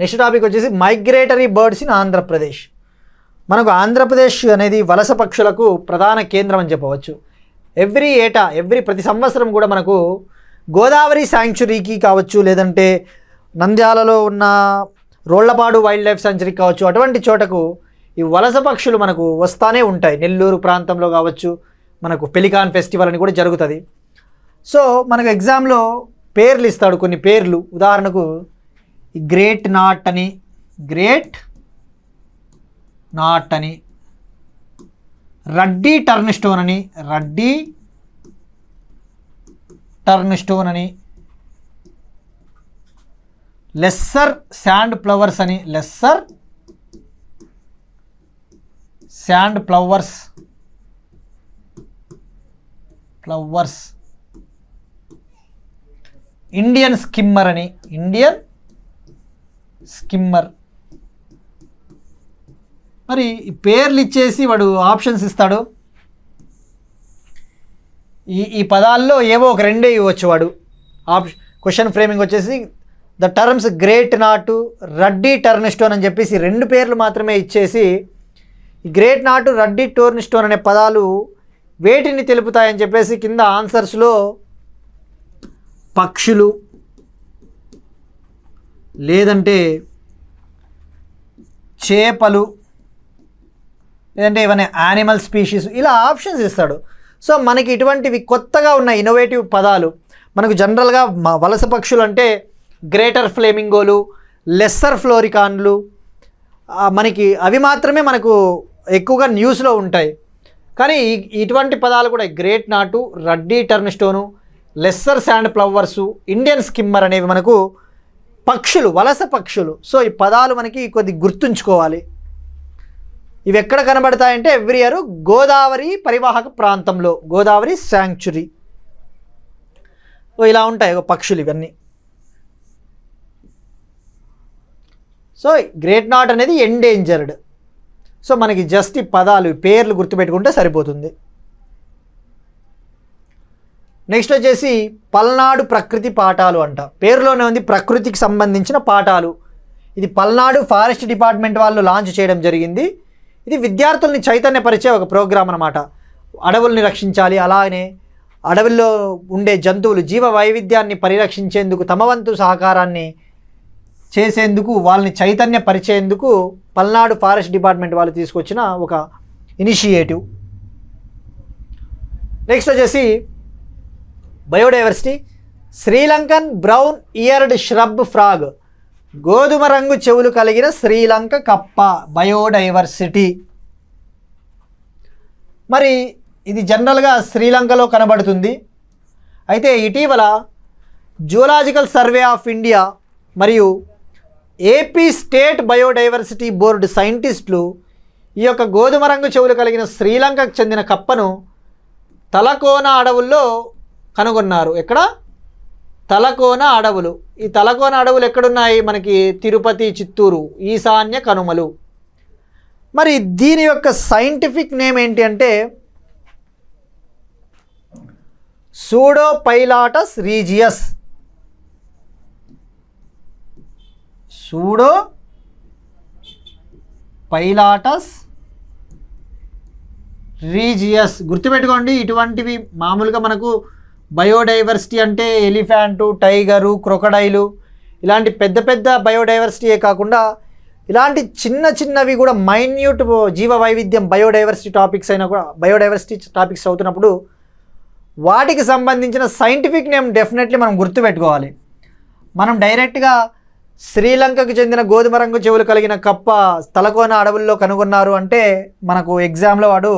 నెక్స్ట్ టాపిక్ వచ్చేసి మైగ్రేటరీ బర్డ్స్ ఇన్ ఆంధ్రప్రదేశ్. మనకు ఆంధ్రప్రదేశ్ అనేది వలస పక్షులకు ప్రధాన కేంద్రం అని చెప్పవచ్చు. ప్రతి సంవత్సరం కూడా మనకు గోదావరి శాంక్చురీకి కావచ్చు, లేదంటే నంద్యాలలో ఉన్న రోళ్లపాడు వైల్డ్ లైఫ్ శాంక్చురీకి కావచ్చు, అటువంటి చోటకు ఈ వలస పక్షులు మనకు వస్తూనే ఉంటాయి. నెల్లూరు ప్రాంతంలో కావచ్చు మనకు పెలికాన్ ఫెస్టివల్ అని కూడా జరుగుతుంది. సో మనకు ఎగ్జామ్లో పేర్లు ఇస్తాడు, కొన్ని పేర్లు. ఉదాహరణకు గ్రేట్ నాట్ అని, గ్రేట్ నాట్ అని, రడ్డీ టర్న్ స్టోన్ అని, రడ్డీ టర్న్ స్టోన్ అని, లెస్సర్ శాండ్ ఫ్లవర్స్ అని, lesser sand flowers, Indian skimmer అని, ఇండియన్ స్కిమ్మర్. మరి ఈ పేర్లు ఇచ్చేసి వాడు ఆప్షన్స్ ఇస్తాడు. ఈ పదాల్లో ఏవో ఒక రెండే ఇవ్వచ్చు వాడు. క్వశ్చన్ ఫ్రేమింగ్ వచ్చేసి the terms great knot, ruddy turn stone అని చెప్పేసి 2 పేర్లు మాత్రమే ఇచ్చేసి, గ్రేట్ నాటు, రడ్డీ టోర్న్ స్టోన్ అనే పదాలు వేటిని తెలుపుతాయని చెప్పేసి కింద ఆన్సర్స్లో పక్షులు, లేదంటే చేపలు, లేదంటే ఏమైనా యానిమల్ స్పీషీస్, ఇలా ఆప్షన్స్ ఇస్తాడు. సో మనకి ఇటువంటివి కొత్తగా ఉన్న ఇన్నోవేటివ్ పదాలు మనకు జనరల్గా వలస పక్షులు అంటే గ్రేటర్ ఫ్లేమింగోలు, లెస్సర్ ఫ్లోరికాన్లు, మనకి అవి మాత్రమే మనకు ఎక్కువగా న్యూస్లో ఉంటాయి. కానీ ఇటువంటి పదాలు కూడా great knot, ruddy turnstone, lesser sand plovers, Indian skimmer అనేవి మనకు పక్షులు, వలస పక్షులు. సో ఈ పదాలు మనకి కొద్ది గుర్తుంచుకోవాలి. ఇవి ఎక్కడ కనబడతాయంటే ఎవ్రీ ఇయర్ గోదావరి పరివాహక ప్రాంతంలో, గోదావరి శాంక్చురీ. ఇలా ఉంటాయి పక్షులు ఇవన్నీ. సో గ్రేట్ నాట్ అనేది ఎండేంజర్డ్. సో మనకి జస్ట్ ఈ పదాలు, పేర్లు గుర్తుపెట్టుకుంటే సరిపోతుంది. నెక్స్ట్ వచ్చేసి పల్నాడు ప్రకృతి పాఠాలు అంట. పేరులోనే ఉంది ప్రకృతికి సంబంధించిన పాఠాలు. ఇది పల్నాడు ఫారెస్ట్ డిపార్ట్మెంట్ వాళ్ళు లాంచ్ చేయడం జరిగింది. ఇది విద్యార్థుల్ని చైతన్యపరిచే ఒక ప్రోగ్రాం అన్నమాట. అడవుల్ని రక్షించాలి, అలానే అడవుల్లో ఉండే జంతువులు జీవ వైవిధ్యాన్ని పరిరక్షించేందుకు తమ వంతు సహకారాన్ని చేసేందుకు, వాళ్ళని చైతన్యపరిచేందుకు పల్నాడు ఫారెస్ట్ డిపార్ట్మెంట్ వాళ్ళు తీసుకొచ్చిన ఒక ఇనిషియేటివ్. నెక్స్ట్ వచ్చేసి biodiversity. Sri Lankan brown ఇయర్డ్ shrub frog, గోధుమ రంగు చెవులు కలిగిన శ్రీలంక కప్ప, బయోడైవర్సిటీ. మరి ఇది జనరల్గా శ్రీలంకలో కనబడుతుంది. అయితే ఇటీవల జూలాజికల్ సర్వే ఆఫ్ ఇండియా మరియు ఏపీ స్టేట్ బయోడైవర్సిటీ బోర్డు సైంటిస్టులు ఈ యొక్క గోధుమ రంగు చెవులు కలిగిన శ్రీలంకకు చెందిన కప్పను తలకోన అడవుల్లో కనుగొన్నారు. ఎక్కడ? తలకోన అడవులు. ఈ తలకోన అడవులు ఎక్కడున్నాయి? మనకి తిరుపతి, చిత్తూరు, ఈశాన్య కనుమలు. మరి దీని యొక్క సైంటిఫిక్ నేమ్ ఏంటి అంటే సూడోపైలాటస్ రీజియస్. సూడోపైలాటస్ రీజియస్. గుర్తుపెట్టుకోండి, ఇటువంటివి మామూలుగా మనకు బయోడైవర్సిటీ అంటే ఎలిఫెంటు, టైగరు, క్రొకడైలు ఇలాంటి పెద్ద పెద్ద బయోడైవర్సిటీయే కాకుండా ఇలాంటి చిన్న చిన్నవి కూడా మైన్యూట్ జీవ వైవిధ్యం బయోడైవర్సిటీ టాపిక్స్ అయినా కూడా, బయోడైవర్సిటీ టాపిక్స్ అవుతున్నప్పుడు వాటికి సంబంధించిన సైంటిఫిక్ నేమ్ డెఫినెట్లీ మనం గుర్తుపెట్టుకోవాలి. మనం డైరెక్ట్గా శ్రీలంకకు చెందిన గోధుమ రంగు చెవులు కలిగిన కప్ప తలకోన అడవుల్లో కనుగొన్నారు అంటే మనకు ఎగ్జామ్లో వాడు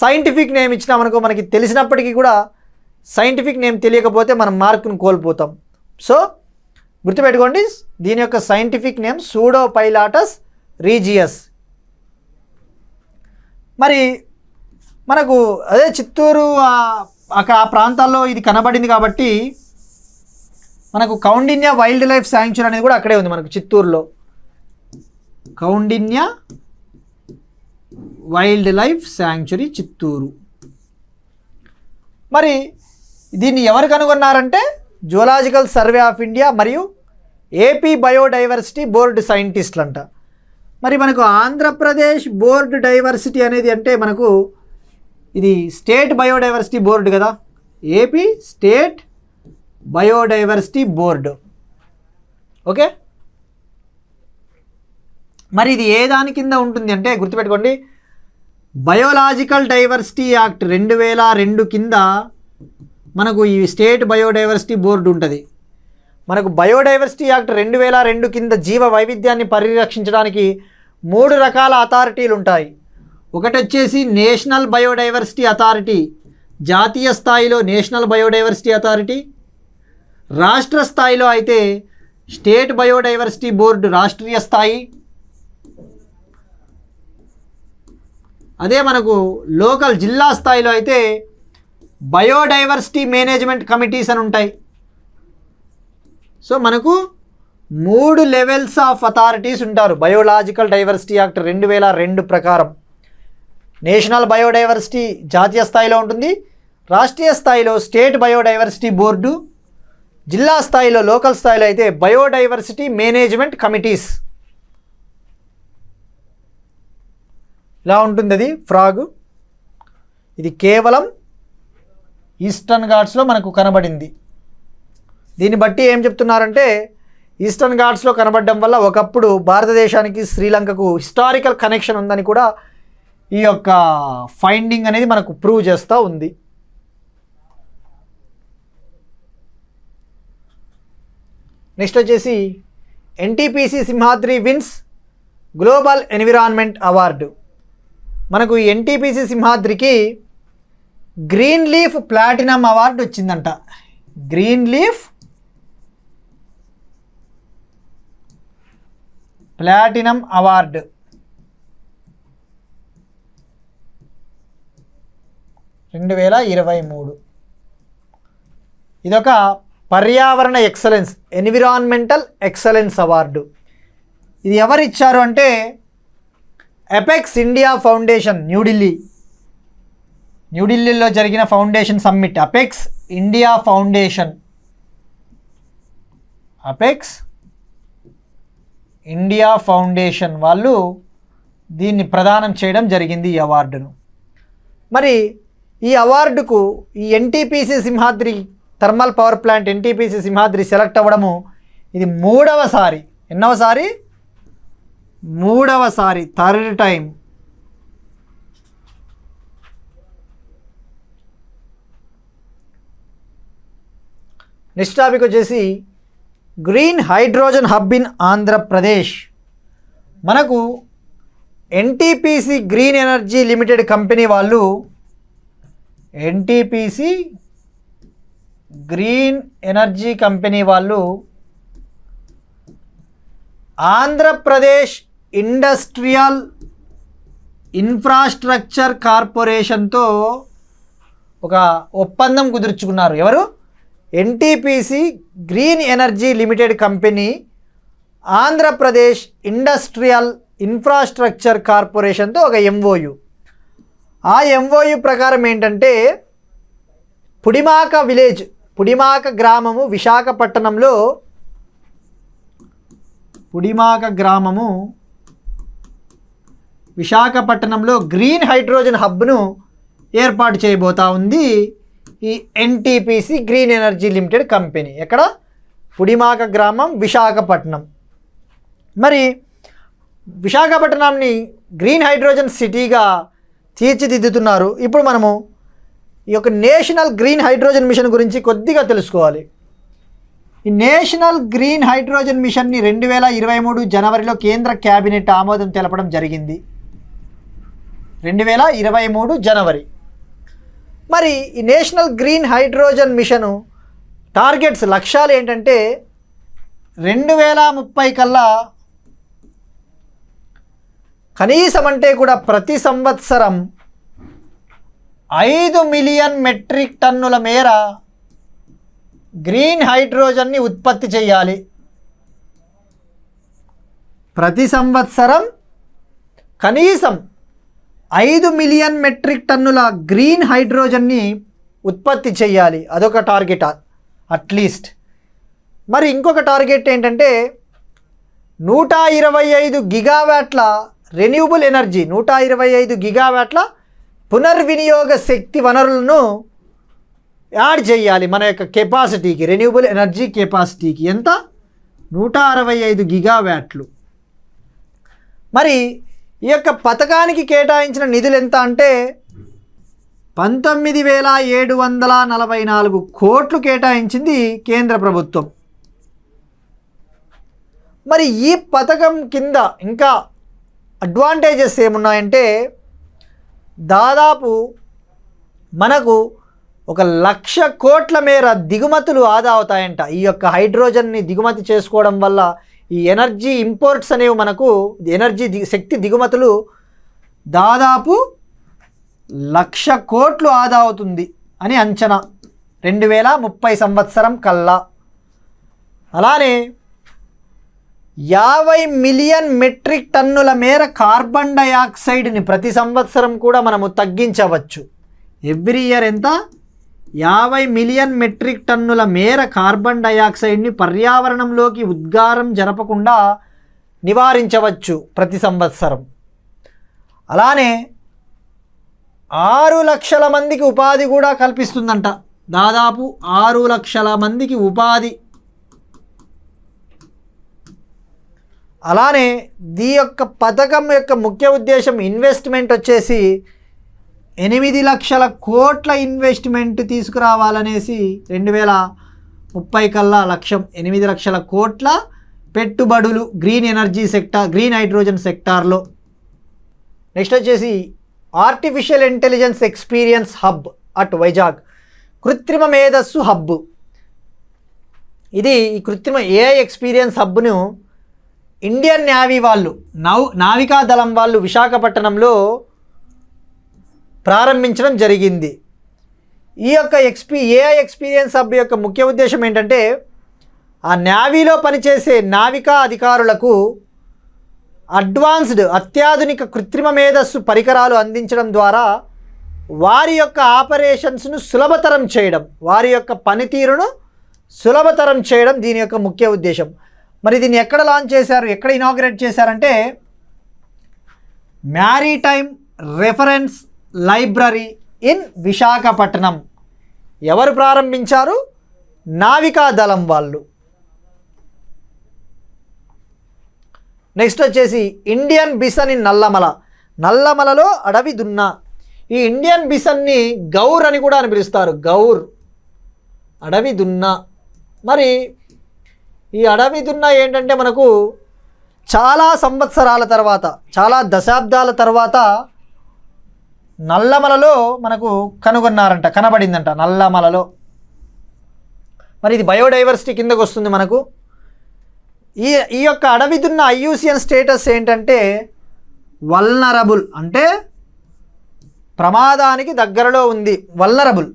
సైంటిఫిక్ నేమ్ ఇచ్చినా మనకి తెలిసినప్పటికీ కూడా సైంటిఫిక్ నేమ్ తెలియకపోతే మనం మార్కును కోల్పోతాం. సో గుర్తుపెట్టుకోండి, దీని యొక్క సైంటిఫిక్ నేమ్ సూడోపైలాటస్ రీజియస్. మరి మనకు అదే చిత్తూరు అక్కడ ఆ ప్రాంతాల్లో ఇది కనబడింది కాబట్టి మనకు కౌండిన్య వైల్డ్ లైఫ్ శాంక్చురీ అనేది కూడా అక్కడే ఉంది మనకు చిత్తూరులో. Kaundinya wild life sanctuary Chittoor. మరి దీన్ని ఎవరు కనుగొన్నారంటే జూలాజికల్ సర్వే ఆఫ్ ఇండియా మరియు ఏపీ బయోడైవర్సిటీ బోర్డు సైంటిస్టులు అంట. మరి మనకు ఆంధ్రప్రదేశ్ బోర్డు డైవర్సిటీ అనేది అంటే మనకు ఇది స్టేట్ బయోడైవర్సిటీ బోర్డు కదా, AP state biodiversity board. Okay, మరి ఇది ఏ దాని కింద ఉంటుంది అంటే గుర్తుపెట్టుకోండి, బయోలాజికల్ డైవర్సిటీ యాక్ట్ 2002 కింద మనకు ఈ స్టేట్ బయోడైవర్సిటీ బోర్డు ఉంటుంది. మనకు బయోడైవర్సిటీ యాక్ట్ 2002 కింద జీవ వైవిధ్యాన్ని పరిరక్షించడానికి 3 రకాల అథారిటీలు ఉంటాయి. ఒకటి వచ్చేసి నేషనల్ బయోడైవర్సిటీ అథారిటీ, జాతీయ స్థాయిలో నేషనల్ బయోడైవర్సిటీ అథారిటీ, రాష్ట్ర స్థాయిలో అయితే స్టేట్ బయోడైవర్సిటీ బోర్డు రాష్ట్రీయ స్థాయి. అదే మనకు లోకల్ జిల్లా స్థాయిలో అయితే బయోడైవర్సిటీ మేనేజ్మెంట్ కమిటీస్ అని ఉంటాయి. సో మనకు 3 లెవెల్స్ ఆఫ్ అథారిటీస్ ఉంటారు బయోలాజికల్ డైవర్సిటీ యాక్ట్ 2002 ప్రకారం. నేషనల్ బయోడైవర్సిటీ జాతీయ స్థాయిలో ఉంటుంది, రాష్ట్రీయ స్థాయిలో స్టేట్ బయోడైవర్సిటీ బోర్డు, జిల్లా స్థాయిలో లోకల్ స్థాయిలో అయితే బయోడైవర్సిటీ మేనేజ్మెంట్ కమిటీస్. ఇలా ఉంటుంది అది ఫ్రాగ్. ఇది కేవలం ఈస్టర్న్ ఘాట్స్లో మనకు కనబడింది. దీన్ని బట్టి ఏం చెప్తున్నారంటే ఈస్టర్న్ ఘాట్స్లో కనబడడం వల్ల ఒకప్పుడు భారతదేశానికి శ్రీలంకకు హిస్టారికల్ కనెక్షన్ ఉందని కూడా ఈ యొక్క ఫైండింగ్ అనేది మనకు ప్రూవ్ చేస్తూ ఉంది. నెక్స్ట్ వచ్చేసి NTPC Simhadri wins global environment award. మనకు ఈ ఎన్టీపీసీ సింహాద్రికి గ్రీన్ లీఫ్ ప్లాటినం అవార్డు వచ్చిందంట. Green leaf platinum award. ఇదొక పర్యావరణ ఎక్సలెన్స్, ఎన్విరాన్మెంటల్ ఎక్సలెన్స్ అవార్డు. ఇది ఎవరు ఇచ్చారు అంటే అపెక్స్ ఇండియా ఫౌండేషన్, న్యూఢిల్లీలో జరిగిన foundation summit. Apex India foundation, apex India foundation వాళ్ళు దీన్ని ప్రదానం చేయడం జరిగింది ఈ అవార్డును. మరి ఈ అవార్డుకు ఈ NTPC Simhadri thermal power plant NTPC Simhadri select అవ్వడము ఇది 3వసారి. ఎన్నవసారి? 3వసారి, థర్డ్ టైం. నెక్స్ట్ టాపిక్ వచ్చేసి green hydrogen hub in Andhra Pradesh. మనకు NTPC green energy limited company వాళ్ళు, ఎన్టీపీసీ గ్రీన్ ఎనర్జీ కంపెనీ వాళ్ళు ఆంధ్రప్రదేశ్ ఇండస్ట్రియల్ ఇన్ఫ్రాస్ట్రక్చర్ కార్పొరేషన్తో ఒక ఒప్పందం కుదుర్చుకున్నారు. ఎవరు? NTPC green energy limited company Andhra Pradesh industrial infrastructure కార్పొరేషన్తో ఒక ఎంఓయు. ఆ ఎంఓయు ప్రకారం ఏంటంటే పుడిమాక విలేజ్, పుడిమాక గ్రామము విశాఖపట్నంలో, పుడిమాక గ్రామము విశాఖపట్నంలో గ్రీన్ హైడ్రోజన్ హబ్ను ఏర్పాటు చేయబోతా ఉంది ఈ NTPC green energy limited company. ఎక్కడ? పుడిమాక గ్రామం, విశాఖపట్నం. మరి విశాఖపట్నంని గ్రీన్ హైడ్రోజన్ సిటీగా తీర్చిదిద్దుతున్నారు. ఇప్పుడు మనము ఈ యొక్క నేషనల్ గ్రీన్ హైడ్రోజన్ మిషన్ గురించి కొద్దిగా తెలుసుకోవాలి. ఈ నేషనల్ గ్రీన్ హైడ్రోజన్ మిషన్ని 2023 జనవరిలో కేంద్ర క్యాబినెట్ ఆమోదం తెలపడం జరిగింది. 2023 జనవరి. మరి ఈ national green hydrogen mission targets, లక్ష్యాలు ఏంటంటే 2030 కల్లా కనీసం అంటే కూడా ప్రతి సంవత్సరం 5 మిలియన్ మెట్రిక్ టన్నుల మేర గ్రీన్ హైడ్రోజన్ని ఉత్పత్తి చేయాలి. ప్రతి సంవత్సరం కనీసం 5 మిలియన్ మెట్రిక్ టన్నుల గ్రీన్ హైడ్రోజన్ని ఉత్పత్తి చేయాలి. అదొక టార్గెట్ అట్లీస్ట్. మరి ఇంకొక టార్గెట్ ఏంటంటే 125 గిగావాట్ల రెన్యూబుల్ ఎనర్జీ, 125 గిగావాట్ల పునర్వినియోగ శక్తి వనరులను యాడ్ చేయాలి మన యొక్క కెపాసిటీకి, రెన్యూబుల్ ఎనర్జీ కెపాసిటీకి. ఎంత? 165 గిగావాట్లు. మరి ఈ యొక్క పథకానికి కేటాయించిన నిధులు ఎంత అంటే 19,744 కోట్లు కేటాయించింది కేంద్ర ప్రభుత్వం. మరి ఈ పథకం కింద ఇంకా అడ్వాంటేజెస్ ఏమున్నాయంటే దాదాపు మనకు 1,00,000 కోట్ల మేర దిగుమతులు ఆదా అవుతాయంట. ఈ యొక్క హైడ్రోజన్ని దిగుమతి చేసుకోవడం వల్ల ఈ ఎనర్జీ ఇంపోర్ట్స్ అనేవి మనకు శక్తి దిగుమతులు దాదాపు 1,00,000 కోట్లు ఆదా అవుతుంది అని అంచనా 2030 సంవత్సరం కల్లా. అలానే 50 మిలియన్ మెట్రిక్ టన్నుల మేర కార్బన్ డయాక్సైడ్ని ప్రతి సంవత్సరం కూడా మనము తగ్గించవచ్చు. ఎవ్రీ ఇయర్ ఎంత? 50 మిలియన్ మెట్రిక్ టన్నుల మేర కార్బన్ డయాక్సైడ్ని పర్యావరణంలోకి ఉద్గారం జరపకుండా నివారించవచ్చు ప్రతి సంవత్సరం. అలానే 6 లక్షల మందికి ఉపాధి కూడా కల్పిస్తుందంట. దాదాపు 6 లక్షల మందికి ఉపాధి. అలానే ఈ యొక్క పథకం యొక్క ముఖ్య ఉద్దేశం ఇన్వెస్ట్మెంట్ వచ్చేసి 8 లక్షల కోట్ల ఇన్వెస్ట్మెంట్ తీసుకురావాలనేసి 2030 కల్లా లక్ష్యం. 8 లక్షల కోట్ల పెట్టుబడులు green energy sector, green hydrogen సెక్టార్లో. నెక్స్ట్ వచ్చేసి artificial intelligence experience hub at Vizag, కృత్రిమ మేధస్సు హబ్. ఇది ఈ కృత్రిమ ఏఐ ఎక్స్పీరియన్స్ హబ్ను ఇండియన్ నేవీ వాళ్ళు, నావికా దళం వాళ్ళు విశాఖపట్నంలో ప్రారంభించడం జరిగింది. ఈ యొక్క ఏఐ ఎక్స్పీరియన్స్ హబ్ యొక్క ముఖ్య ఉద్దేశం ఏంటంటే ఆ నేవీలో పనిచేసే నావికా అధికారులకు అడ్వాన్స్డ్ అత్యాధునిక కృత్రిమ మేధస్సు పరికరాలు అందించడం ద్వారా వారి యొక్క ఆపరేషన్స్ను సులభతరం చేయడం, వారి యొక్క పనితీరును సులభతరం చేయడం దీని యొక్క ముఖ్య ఉద్దేశం. మరి దీన్ని ఎక్కడ లాంచ్ చేశారు, ఎక్కడ ఇనాగ్రేట్ చేశారంటే maritime reference library in Visakhapatnam. ఎవరు ప్రారంభించారు? నావికా దళం వాళ్ళు. నెక్స్ట్ వచ్చేసి ఇండియన్ బిసన్ ఇన్ నల్లమలలో అడవి దున్న. ఈ ఇండియన్ బిసన్ని గౌర్ అని కూడా అని పిలుస్తారు. గౌర్ అడవి దున్న. మరి ఈ అడవి దున్న ఏంటంటే మనకు చాలా సంవత్సరాల తర్వాత, చాలా దశాబ్దాల తర్వాత నల్లమలలో మనకు కనబడిందంట నల్లమలలో. మరి ఇది బయోడైవర్సిటీ కిందకు వస్తుంది మనకు. ఈ యొక్క అడవి దున్న ఐయుసిఎన్ స్టేటస్ ఏంటంటే వల్నరబుల్, అంటే ప్రమాదానికి దగ్గరలో ఉంది. వల్నరబుల్,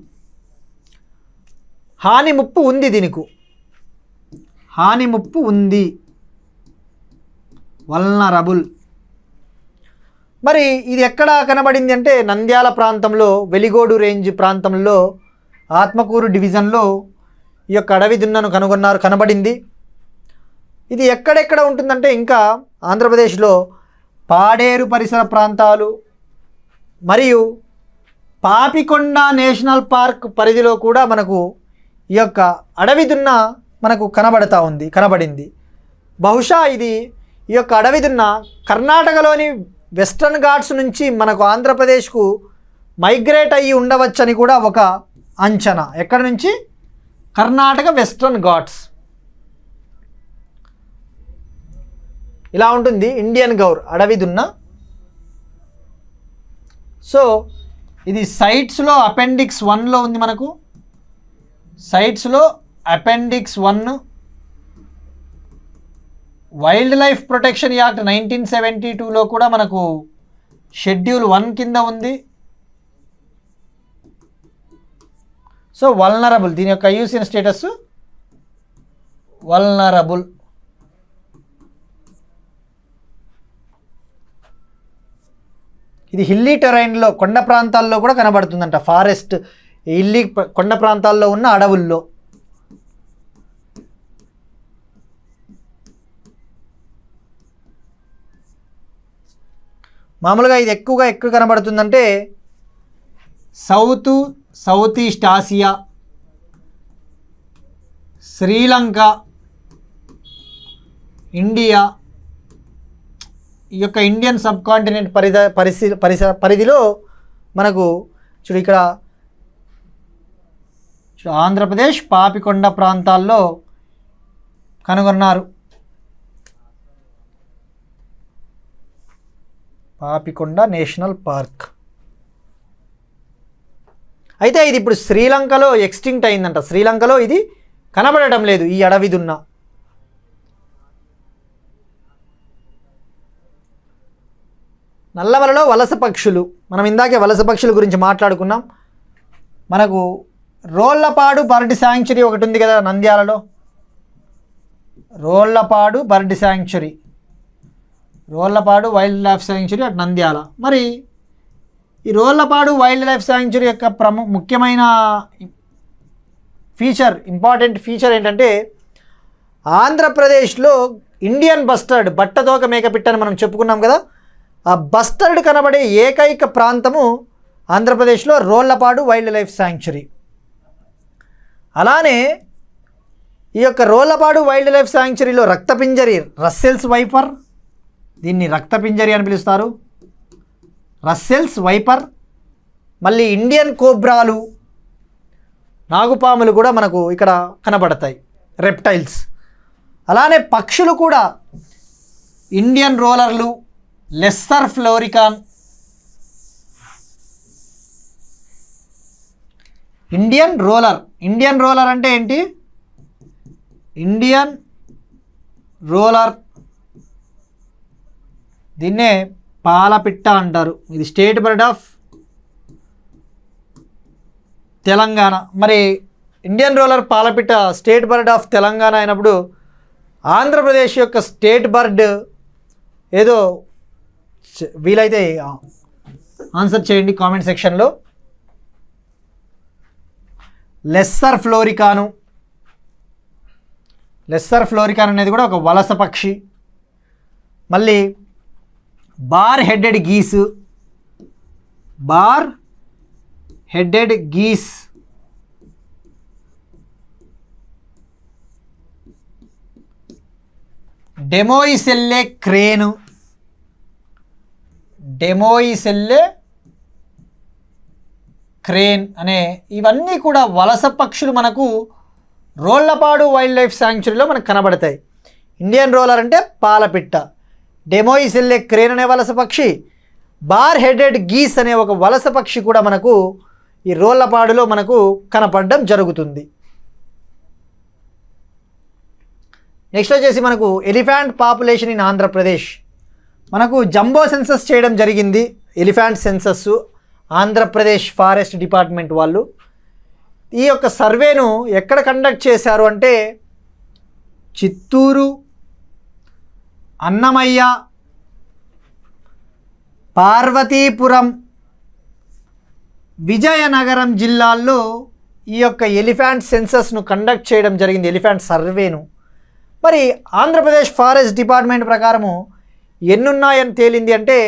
హాని ముప్పు ఉంది, దీనికి హాని ముప్పు ఉంది, వల్నరబుల్. మరి ఇది ఎక్కడ కనబడింది అంటే నంద్యాల ప్రాంతంలో, వెలిగోడు రేంజ్ ప్రాంతంలో, ఆత్మకూరు డివిజన్లో ఈ యొక్క అడవి దున్నను కనబడింది. ఇది ఎక్కడెక్కడ ఉంటుందంటే ఇంకా ఆంధ్రప్రదేశ్లో పాడేరు పరిసర ప్రాంతాలు మరియు పాపికొండ నేషనల్ పార్క్ పరిధిలో కూడా మనకు ఈ యొక్క అడవి దున్న మనకు కనబడింది. బహుశా ఇది ఈ యొక్క అడవి దున్న కర్ణాటకలోని వెస్ట్రన్ ఘాట్స్ నుంచి మనకు ఆంధ్రప్రదేశ్కు మైగ్రేట్ అయ్యి ఉండవచ్చని కూడా ఒక అంచనా. ఎక్కడి నుంచి? కర్ణాటక వెస్ట్రన్ ఘాట్స్. ఇలా ఉంటుంది ఇండియన్ గౌర్ అడవి దున్న. సో ఇది సైట్స్లో అపెండిక్స్ 1లో ఉంది మనకు. సైట్స్లో appendix 1 wildlife protection act 1972లో కూడా మనకు షెడ్యూల్ 1 కింద ఉంది. సో వల్నరబుల్, దీని యొక్క ఐయుసిఎన్ స్టేటస్ వల్నరబుల్. ఇది హిల్లీ టెరైన్లో, కొండ ప్రాంతాల్లో కూడా కనబడుతుందంట. ఫారెస్ట్, హిల్లీ కొండ ప్రాంతాల్లో ఉన్న అడవుల్లో. మామూలుగా ఇది ఎక్కువగా ఎక్కడ కనబడుతుందంటే south east Asia, Sri Lanka, India, ఈ యొక్క ఇండియన్ సబ్ కాంటినెంట్ పరిధిలో మనకు చూడు ఇక్కడ ఆంధ్రప్రదేశ్ పాపికొండ ప్రాంతాల్లో కనుగొన్నారు. Papikonda national park. అయితే ఇది ఇప్పుడు శ్రీలంకలో ఎక్స్టింక్ట్ అయిందంట. శ్రీలంకలో ఇది కనబడటం లేదు, ఈ అడవి దున్న. నల్లమలలో వలస పక్షులు. మనం ఇందాకే వలస పక్షుల గురించి మాట్లాడుకున్నాం. మనకు రోళ్లపాడు బర్డ్ శాంక్చురీ ఒకటి ఉంది కదా నంద్యాలలో. Rollapadu bird sanctuary, Rollapadu wildlife sanctuary అటు నంద్యాల. మరి ఈ రోళ్లపాడు వైల్డ్ లైఫ్ శాంక్చురీ యొక్క ముఖ్యమైన ఫీచర్, ఇంపార్టెంట్ ఫీచర్ ఏంటంటే ఆంధ్రప్రదేశ్లో ఇండియన్ బస్టర్డ్, బట్టతోక మేకపిట్ట అని మనం చెప్పుకున్నాం కదా, ఆ బస్టర్డ్ కనబడే ఏకైక ప్రాంతము ఆంధ్రప్రదేశ్లో రోళ్లపాడు వైల్డ్ లైఫ్ శాంక్చురీ. అలానే ఈ యొక్క రోళ్లపాడు వైల్డ్ లైఫ్ శాంక్చురీలో రక్తపింజరి, రస్సెల్స్ వైపర్, దీన్ని రక్తపింజరి అని పిలుస్తారు, రస్సెల్స్ వైపర్. మళ్ళీ ఇండియన్ కోబ్రాలు, నాగుపాములు కూడా మనకు ఇక్కడ కనబడతాయి, రెప్టైల్స్. అలానే పక్షులు కూడా ఇండియన్ రోలర్లు, lesser florican, Indian roller. Indian roller అంటే ఏంటి? ఇండియన్ రోలర్, దీన్నే పాలపిట్ట అంటారు. ఇది స్టేట్ బర్డ్ ఆఫ్ తెలంగాణ. మరి ఇండియన్ రోలర్ పాలపిట్ట స్టేట్ బర్డ్ ఆఫ్ తెలంగాణ అయినప్పుడు ఆంధ్రప్రదేశ్ యొక్క స్టేట్ బర్డ్ ఏదో వీలైతే ఆన్సర్ చేయండి కామెంట్ సెక్షన్లో. లెస్సర్ ఫ్లోరికాను. లెస్సర్ ఫ్లోరికాన్ అనేది కూడా ఒక వలస పక్షి. మళ్ళీ bar headed geese, bar headed geese. Demoiselle crane, demoiselle crane అనే ఇవన్నీ కూడా వలస పక్షులు మనకు రోళ్లపాడు వైల్డ్ లైఫ్ శాంక్చురీలో మనకు కనబడతాయి. ఇండియన్ రోలర్ అంటే పాలపిట్ట, డెమోయిసెల్లే క్రేన్ అనే వలస పక్షి, బార్ హెడెడ్ గీస్ అనే ఒక వలస పక్షి కూడా మనకు ఈ రోళ్లపాడులో మనకు కనపడడం జరుగుతుంది. నెక్స్ట్ వచ్చేసి మనకు ఎలిఫెంట్ పాపులేషన్ ఇన్ ఆంధ్రప్రదేశ్. మనకు జంబో సెన్సస్ చేయడం జరిగింది, elephant census, Andhra Pradesh forest department వాళ్ళు. ఈ యొక్క సర్వేను ఎక్కడ కండక్ట్ చేశారు అంటే చిత్తూరు, అన్నమయ్య, పార్వతీపురం, విజయనగరం జిల్లాల్లో ఈ యొక్క ఎలిఫెంట్ సెన్సస్ను కండక్ట్ చేయడం జరిగింది, ఎలిఫెంట్ సర్వేను. మరి ఆంధ్రప్రదేశ్ ఫారెస్ట్ డిపార్ట్మెంట్ ప్రకారము ఎన్నున్నాయని తేలింది అంటే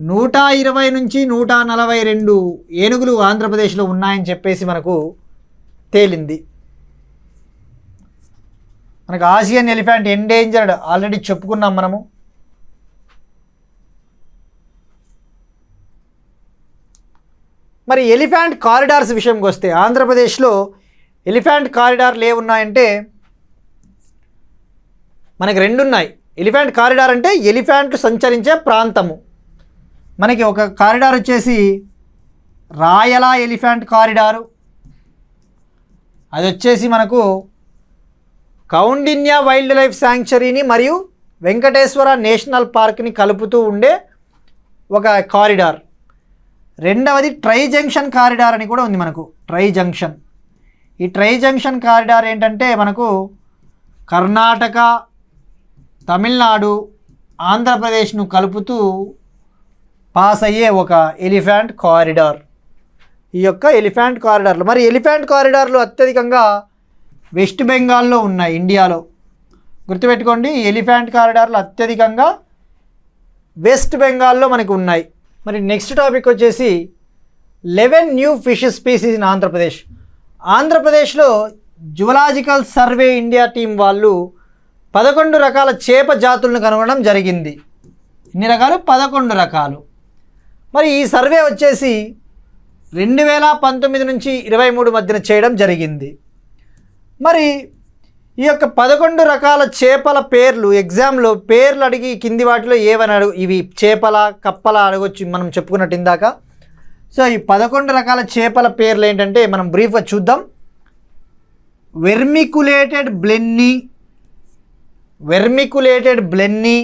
120 నుంచి 142 ఏనుగులు ఆంధ్రప్రదేశ్లో ఉన్నాయని చెప్పేసి మనకు తేలింది. మనకు ఆసియన్ ఎలిఫెంట్ ఎండేంజర్డ్ ఆల్రెడీ చెప్పుకున్నాం మనము. మరి ఎలిఫెంట్ కారిడార్స్ విషయంకి వస్తే ఆంధ్రప్రదేశ్లో ఎలిఫెంట్ కారిడార్లు ఏమున్నాయంటే మనకి 2 ఉన్నాయి. ఎలిఫెంట్ కారిడార్ అంటే ఎలిఫెంట్లు సంచరించే ప్రాంతము. మనకి ఒక కారిడార్ వచ్చేసి రాయల ఎలిఫెంట్ కారిడారు, అది వచ్చేసి మనకు కౌండిన్య వైల్డ్ లైఫ్ శాంక్చురీని మరియు వెంకటేశ్వర నేషనల్ పార్క్ని కలుపుతూ ఉండే ఒక కారిడార్. రెండవది ట్రై జంక్షన్ కారిడార్ అని కూడా ఉంది మనకు, ట్రై జంక్షన్. ఈ ట్రై జంక్షన్ కారిడార్ ఏంటంటే మనకు కర్ణాటక, తమిళనాడు, ఆంధ్రప్రదేశ్ను కలుపుతూ పాస్ అయ్యే ఒక ఎలిఫెంట్ కారిడార్. ఈ యొక్క ఎలిఫెంట్ కారిడార్లు, మరి ఎలిఫెంట్ కారిడార్లు అత్యధికంగా వెస్ట్ బెంగాల్లో ఉన్నాయి ఇండియాలో. గుర్తుపెట్టుకోండి, ఎలిఫెంట్ కారిడార్లు అత్యధికంగా వెస్ట్ బెంగాల్లో మనకు ఉన్నాయి. మరి నెక్స్ట్ టాపిక్ వచ్చేసి 11 new fish species in Andhra Pradesh. ఆంధ్రప్రదేశ్లో జువలాజికల్ సర్వే ఇండియా టీం వాళ్ళు 11 రకాల చేప జాతులను కనుగొనడం జరిగింది. ఎన్ని రకాలు? 11 రకాలు. మరి ఈ సర్వే వచ్చేసి 2019 నుంచి 23 మధ్యన చేయడం జరిగింది. మరి ఈ యొక్క 11 రకాల చేపల పేర్లు ఎగ్జామ్లో పేర్లు అడిగి కింది వాటిలో ఏవని ఇవి చేపల కప్పల అడగొచ్చు మనం చెప్పుకున్నట్టు ఇందాక. సో ఈ 11 రకాల చేపల పేర్లు ఏంటంటే మనం బ్రీఫ్గా చూద్దాం. Vermiculated blenny,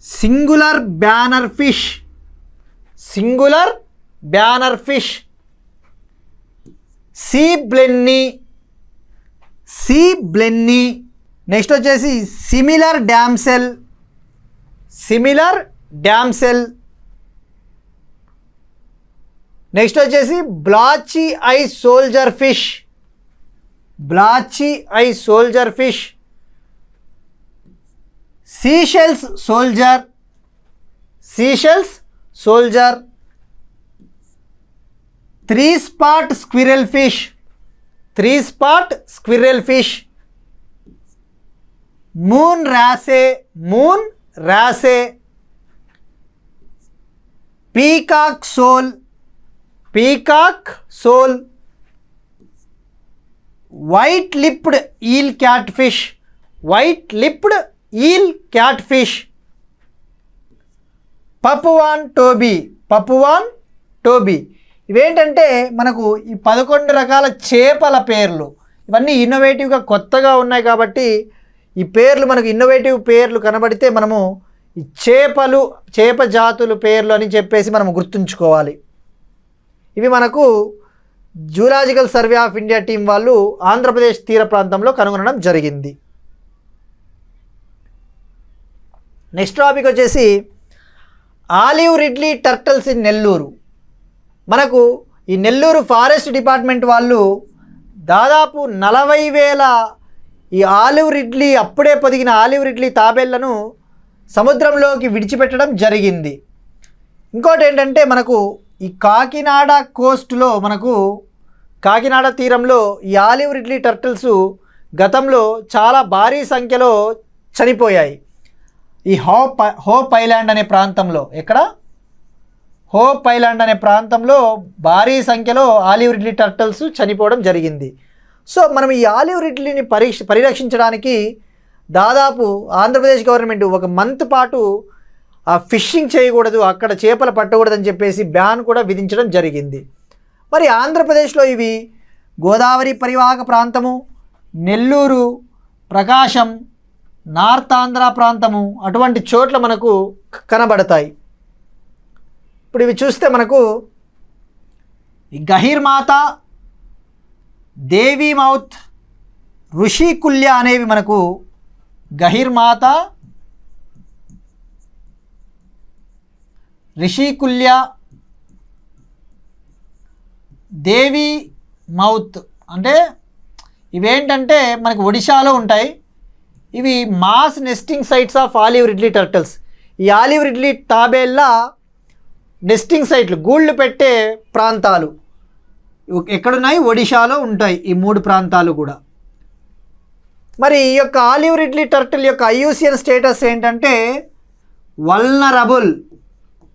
singular banner fish, sea blenny, next వచ్చేసి సిమిలర్ డ్యామ్సెల్, నెక్స్ట్ వచ్చేసి blotchy eye soldier fish, Seychelles soldier, 3-spot squirrel fish, moon wrasse, peacock sole, white lipped eel cat fish, Papuan toby. ఇవేంటంటే మనకు ఈ 11 రకాల చేపల పేర్లు. ఇవన్నీ ఇన్నోవేటివ్గా కొత్తగా ఉన్నాయి కాబట్టి ఈ పేర్లు మనకు ఇన్నోవేటివ్ పేర్లు కనబడితే మనము ఈ చేప జాతుల పేర్లు అని చెప్పేసి మనం గుర్తుంచుకోవాలి. ఇవి మనకు zoological survey of India team వాళ్ళు ఆంధ్రప్రదేశ్ తీర ప్రాంతంలో కనుగొనడం జరిగింది. నెక్స్ట్ టాపిక్ వచ్చేసి olive Ridley turtles in Nellore. మనకు ఈ నెల్లూరు ఫారెస్ట్ డిపార్ట్మెంట్ వాళ్ళు దాదాపు 40,000 ఈ అప్పుడే పొదిగిన ఆలివ్ రిడ్లీ తాబేళ్లను సముద్రంలోకి విడిచిపెట్టడం జరిగింది. ఇంకోటి ఏంటంటే మనకు ఈ కాకినాడ కోస్ట్లో మనకు కాకినాడ తీరంలో ఈ ఆలివ్ రిడ్లీ టర్టిల్స్ గతంలో చాలా భారీ సంఖ్యలో చనిపోయాయి. ఈ హోప్ ఐలాండ్ అనే ప్రాంతంలో హోప్ ఐలాండ్ అనే ప్రాంతంలో భారీ సంఖ్యలో ఆలివ్ రిడ్లీ టర్టిల్స్ చనిపోవడం జరిగింది. సో మనం ఈ ఆలివ్ రిడ్లీని పరిరక్షించడానికి దాదాపు ఆంధ్రప్రదేశ్ గవర్నమెంట్ 1 మంత్ పాటు ఫిషింగ్ చేయకూడదు, అక్కడ చేపలు పట్టకూడదని చెప్పేసి బ్యాన్ కూడా విధించడం జరిగింది. మరి ఆంధ్రప్రదేశ్లో ఇవి గోదావరి పరివాహక ప్రాంతము, నెల్లూరు, ప్రకాశం, నార్త్ ఆంధ్ర ప్రాంతము అటువంటి చోట్ల మనకు కనబడతాయి. ఇప్పుడు ఇవి చూస్తే మనకు ఈ గహీర్మాత, దేవీ మౌత్, ఋషికుల్య అనేవి మనకు గహీర్మాత, రిషికుల్య, దేవీ మౌత్ అంటే ఇవేంటంటే మనకు ఒడిశాలో ఉంటాయి. ఇవి mass nesting sites of olive ridley turtles. ఈ ఆలివ్ రిడ్లీ తాబేళ్ళ నెస్టింగ్ సైట్లు, గూళ్ళు పెట్టే ప్రాంతాలు ఎక్కడున్నాయి? ఒడిశాలో ఉంటాయి ఈ 3 ప్రాంతాలు కూడా. మరి ఈ యొక్క ఆలివ్ రిడ్లీ టర్టిల్ యొక్క ఐయుసిఎన్ స్టేటస్ ఏంటంటే వల్నరబుల్,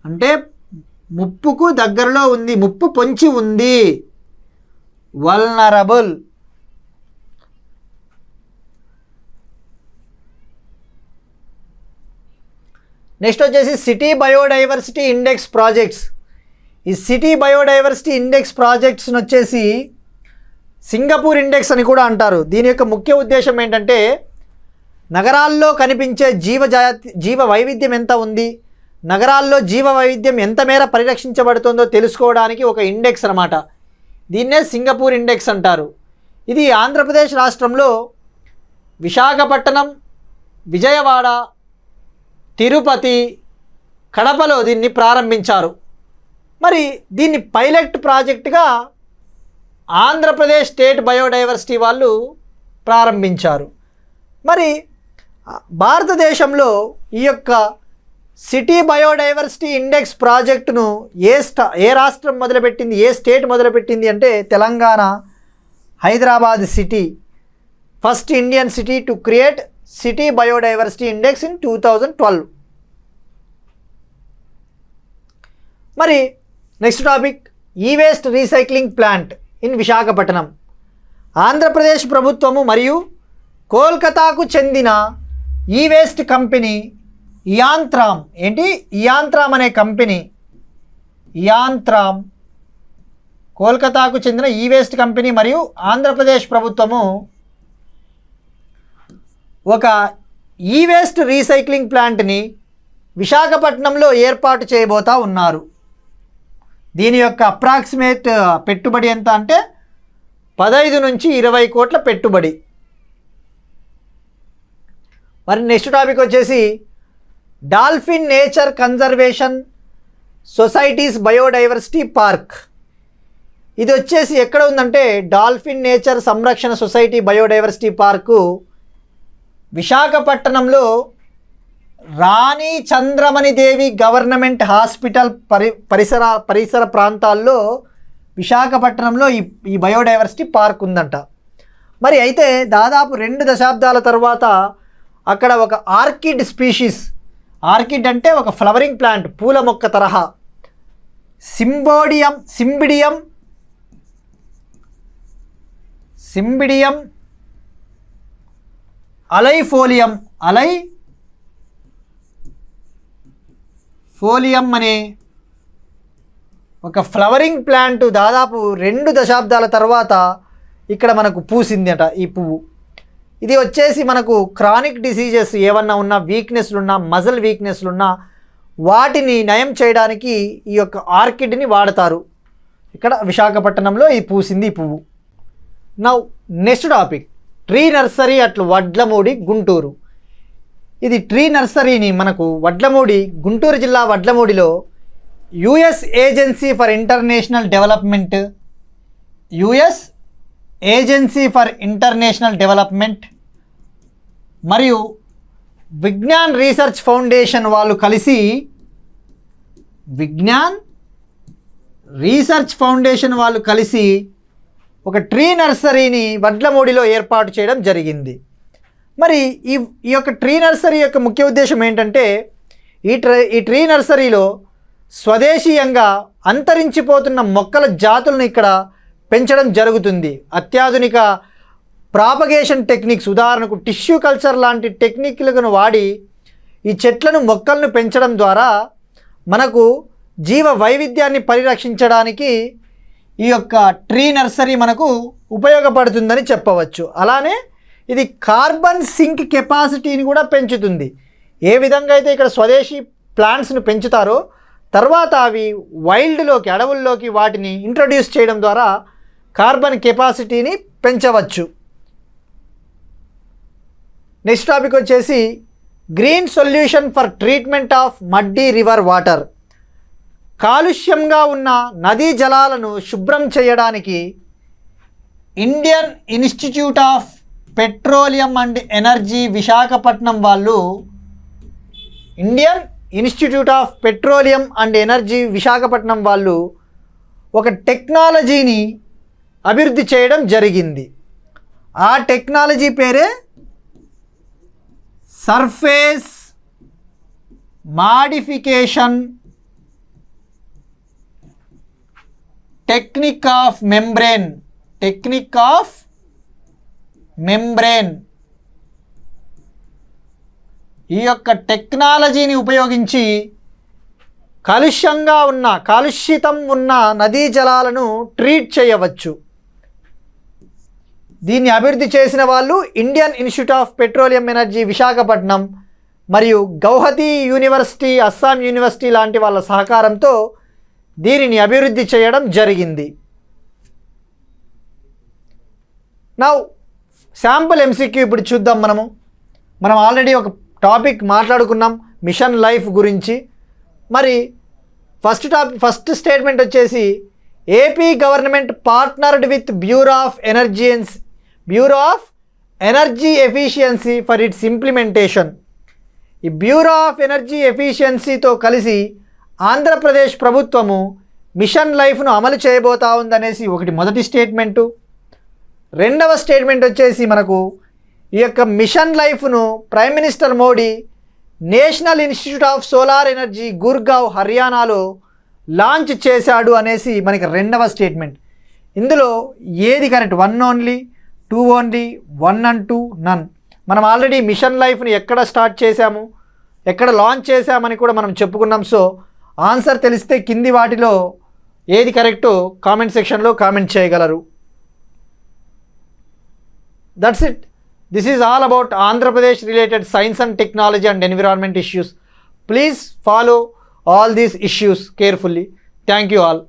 అంటే ముప్పుకు దగ్గరలో ఉంది, ముప్పు పొంచి ఉంది, వల్నరబుల్. నెక్స్ట్ వచ్చేసి సిటీ బయోడైవర్సిటీ ఇండెక్స్ ప్రాజెక్ట్స్. ఈ సిటీ బయోడైవర్సిటీ ఇండెక్స్ ప్రాజెక్ట్స్ని వచ్చేసి సింగపూర్ ఇండెక్స్ అని కూడా అంటారు. దీని యొక్క ముఖ్య ఉద్దేశం ఏంటంటే నగరాల్లో కనిపించే జీవ వైవిధ్యం ఎంత ఉంది, నగరాల్లో జీవ వైవిధ్యం ఎంత మేర పరిరక్షించబడుతుందో తెలుసుకోవడానికి ఒక ఇండెక్స్ అన్నమాట. దీన్నే సింగపూర్ ఇండెక్స్ అంటారు. ఇది ఆంధ్రప్రదేశ్ రాష్ట్రంలో విశాఖపట్నం, విజయవాడ, తిరుపతి, కడపలో దీన్ని ప్రారంభించారు. మరి దీన్ని పైలట్ ప్రాజెక్టుగా ఆంధ్రప్రదేశ్ స్టేట్ బయోడైవర్సిటీ వాళ్ళు ప్రారంభించారు. మరి భారతదేశంలో ఈ యొక్క సిటీ బయోడైవర్సిటీ ఇండెక్స్ ప్రాజెక్టును ఏ రాష్ట్రం మొదలుపెట్టింది, ఏ స్టేట్ మొదలుపెట్టింది అంటే Telangana, Hyderabad city, first Indian city to create city biodiversity index in 2012. మరి నెక్స్ట్ టాపిక్ ఈ waste recycling plant in Visakhapatnam. Andhra Pradesh ప్రభుత్వము మరియు కోల్కతాకు చెందిన ఈ వేస్ట్ కంపెనీ ఇయాంత్రామ్ ఇయాంత్రామ్ అనే కంపెనీ కోల్కతాకు చెందిన ఈ వేస్ట్ కంపెనీ మరియు ఆంధ్రప్రదేశ్ ప్రభుత్వము ఒక ఈ వేస్ట్ రీసైక్లింగ్ ప్లాంట్ని విశాఖపట్నంలో ఏర్పాటు చేయబోతా ఉన్నారు. దీని యొక్క అప్రాక్సిమేట్ పెట్టుబడి ఎంత అంటే 15 నుంచి 20 కోట్ల పెట్టుబడి. మరి నెక్స్ట్ టాపిక్ వచ్చేసి dolphin nature conservation societies biodiversity park. ఇది వచ్చేసి ఎక్కడ ఉందంటే డాల్ఫిన్ నేచర్ సంరక్షణ సొసైటీ బయోడైవర్సిటీ పార్కు విశాఖపట్నంలో రాణి చంద్రమణి దేవి గవర్నమెంట్ హాస్పిటల్ పరిసర ప్రాంతాల్లో విశాఖపట్నంలో ఈ బయోడైవర్సిటీ పార్క్ ఉందంట. మరి అయితే దాదాపు 2 దశాబ్దాల తర్వాత అక్కడ ఒక ఆర్కిడ్ స్పీషీస్, ఆర్కిడ్ అంటే ఒక ఫ్లవరింగ్ ప్లాంట్, పూల మొక్క తరహా, సింబిడియం అలైఫోలియం అనే ఒక ఫ్లవరింగ్ ప్లాంట్ దాదాపు 2 దశాబ్దాల తర్వాత ఇక్కడ మనకు పూసిందట ఈ పువ్వు. ఇది వచ్చేసి మనకు క్రానిక్ డిసీజెస్ ఏమన్నా ఉన్నా, వీక్నెస్లున్నా, మజిల్ వీక్నెస్లున్నా వాటిని నయం చేయడానికి ఈ యొక్క ఆర్కిడ్ని వాడతారు. ఇక్కడ విశాఖపట్నంలో ఇది పూసింది ఈ పువ్వు. Now next topic tree nursery at Vadlamudi Guntur. ఇది ట్రీ నర్సరీని మనకు గుంటూరు జిల్లా వడ్లమూడిలో US agency for international development మరియు విజ్ఞాన్ రీసెర్చ్ ఫౌండేషన్ వాళ్ళు కలిసి ఒక ట్రీ నర్సరీని వడ్లమూడిలో ఏర్పాటు చేయడం జరిగింది. మరి ఈ యొక్క ట్రీ నర్సరీ యొక్క ముఖ్య ఉద్దేశం ఏంటంటే ఈ ట్రీ నర్సరీలో స్వదేశీయంగా అంతరించిపోతున్న మొక్కల జాతులను ఇక్కడ పెంచడం జరుగుతుంది. అత్యాధునిక ప్రాపగేషన్ టెక్నిక్స్, ఉదాహరణకు టిష్యూ కల్చర్ లాంటి టెక్నిక్లను వాడి ఈ మొక్కలను పెంచడం ద్వారా మనకు జీవ వైవిధ్యాన్ని పరిరక్షించడానికి ఈ యొక్క ట్రీ నర్సరీ మనకు ఉపయోగపడుతుందని చెప్పవచ్చు. అలానే ఇది కార్బన్ సింక్ కెపాసిటీని కూడా పెంచుతుంది. ఏ విధంగా అయితే ఇక్కడ స్వదేశీ ప్లాంట్స్ను పెంచుతారో తర్వాత అవి అడవుల్లోకి వాటిని ఇంట్రడ్యూస్ చేయడం ద్వారా కార్బన్ కెపాసిటీని పెంచవచ్చు. నెక్స్ట్ టాపిక్ వచ్చేసి green solution for treatment of muddy river water. కాలుష్యంగా ఉన్న నదీ జలాలను శుభ్రం చేయడానికి Indian institute of petroleum and energy Visakhapatnam వాళ్ళు ఒక టెక్నాలజీని అభివృద్ధి చేయడం జరిగింది. ఆ టెక్నాలజీ పేరే surface modification technique of membrane. ఈ యొక్క టెక్నాలజీని ఉపయోగించి కాలుష్యితం ఉన్న నదీ జలాలను ట్రీట్ చేయవచ్చు. దీన్ని అభివృద్ధి చేసిన వాళ్ళు Indian institute of petroleum energy Visakhapatnam మరియు గౌహతి యూనివర్సిటీ, అస్సాం యూనివర్సిటీ లాంటి వాళ్ళ సహకారంతో దీనిని అభివృద్ధి చేయడం జరిగింది. నౌ శాంపుల్ ఎంసీక్యూ ఇప్పుడు చూద్దాం. మనం ఆల్రెడీ ఒక టాపిక్ మాట్లాడుకున్నాం మిషన్ లైఫ్ గురించి. మరి ఫస్ట్ స్టేట్మెంట్ వచ్చేసి AP government partnered with bureau of energy efficiency for it's implementation. ఈ బ్యూరో ఆఫ్ ఎనర్జీ ఎఫిషియన్సీతో కలిసి ఆంధ్రప్రదేశ్ ప్రభుత్వము మిషన్ లైఫ్ను అమలు చేయబోతా ఉందనేసి మొదటి స్టేట్మెంటు. రెండవ స్టేట్మెంట్ వచ్చేసి మనకు ఈ యొక్క మిషన్ లైఫ్ను prime minister Modi national institute of solar energy Gurgaon హర్యానాలో లాంచ్ చేశాడు అనేసి మనకి రెండవ స్టేట్మెంట్. ఇందులో ఏది correct? 1 only, 2 only, 1 and 2 none. మనం ఆల్రెడీ మిషన్ లైఫ్ని ఎక్కడ స్టార్ట్ చేశాము, ఎక్కడ లాంచ్ చేశామని కూడా మనం చెప్పుకున్నాం. సో ఆన్సర్ తెలిస్తే కింది వాటిలో ఏది కరెక్టో కామెంట్ సెక్షన్లో కామెంట్ చేయగలరు. That's it. This is all about Andhra Pradesh related science and technology and environment issues. Please follow all these issues carefully. Thank you all.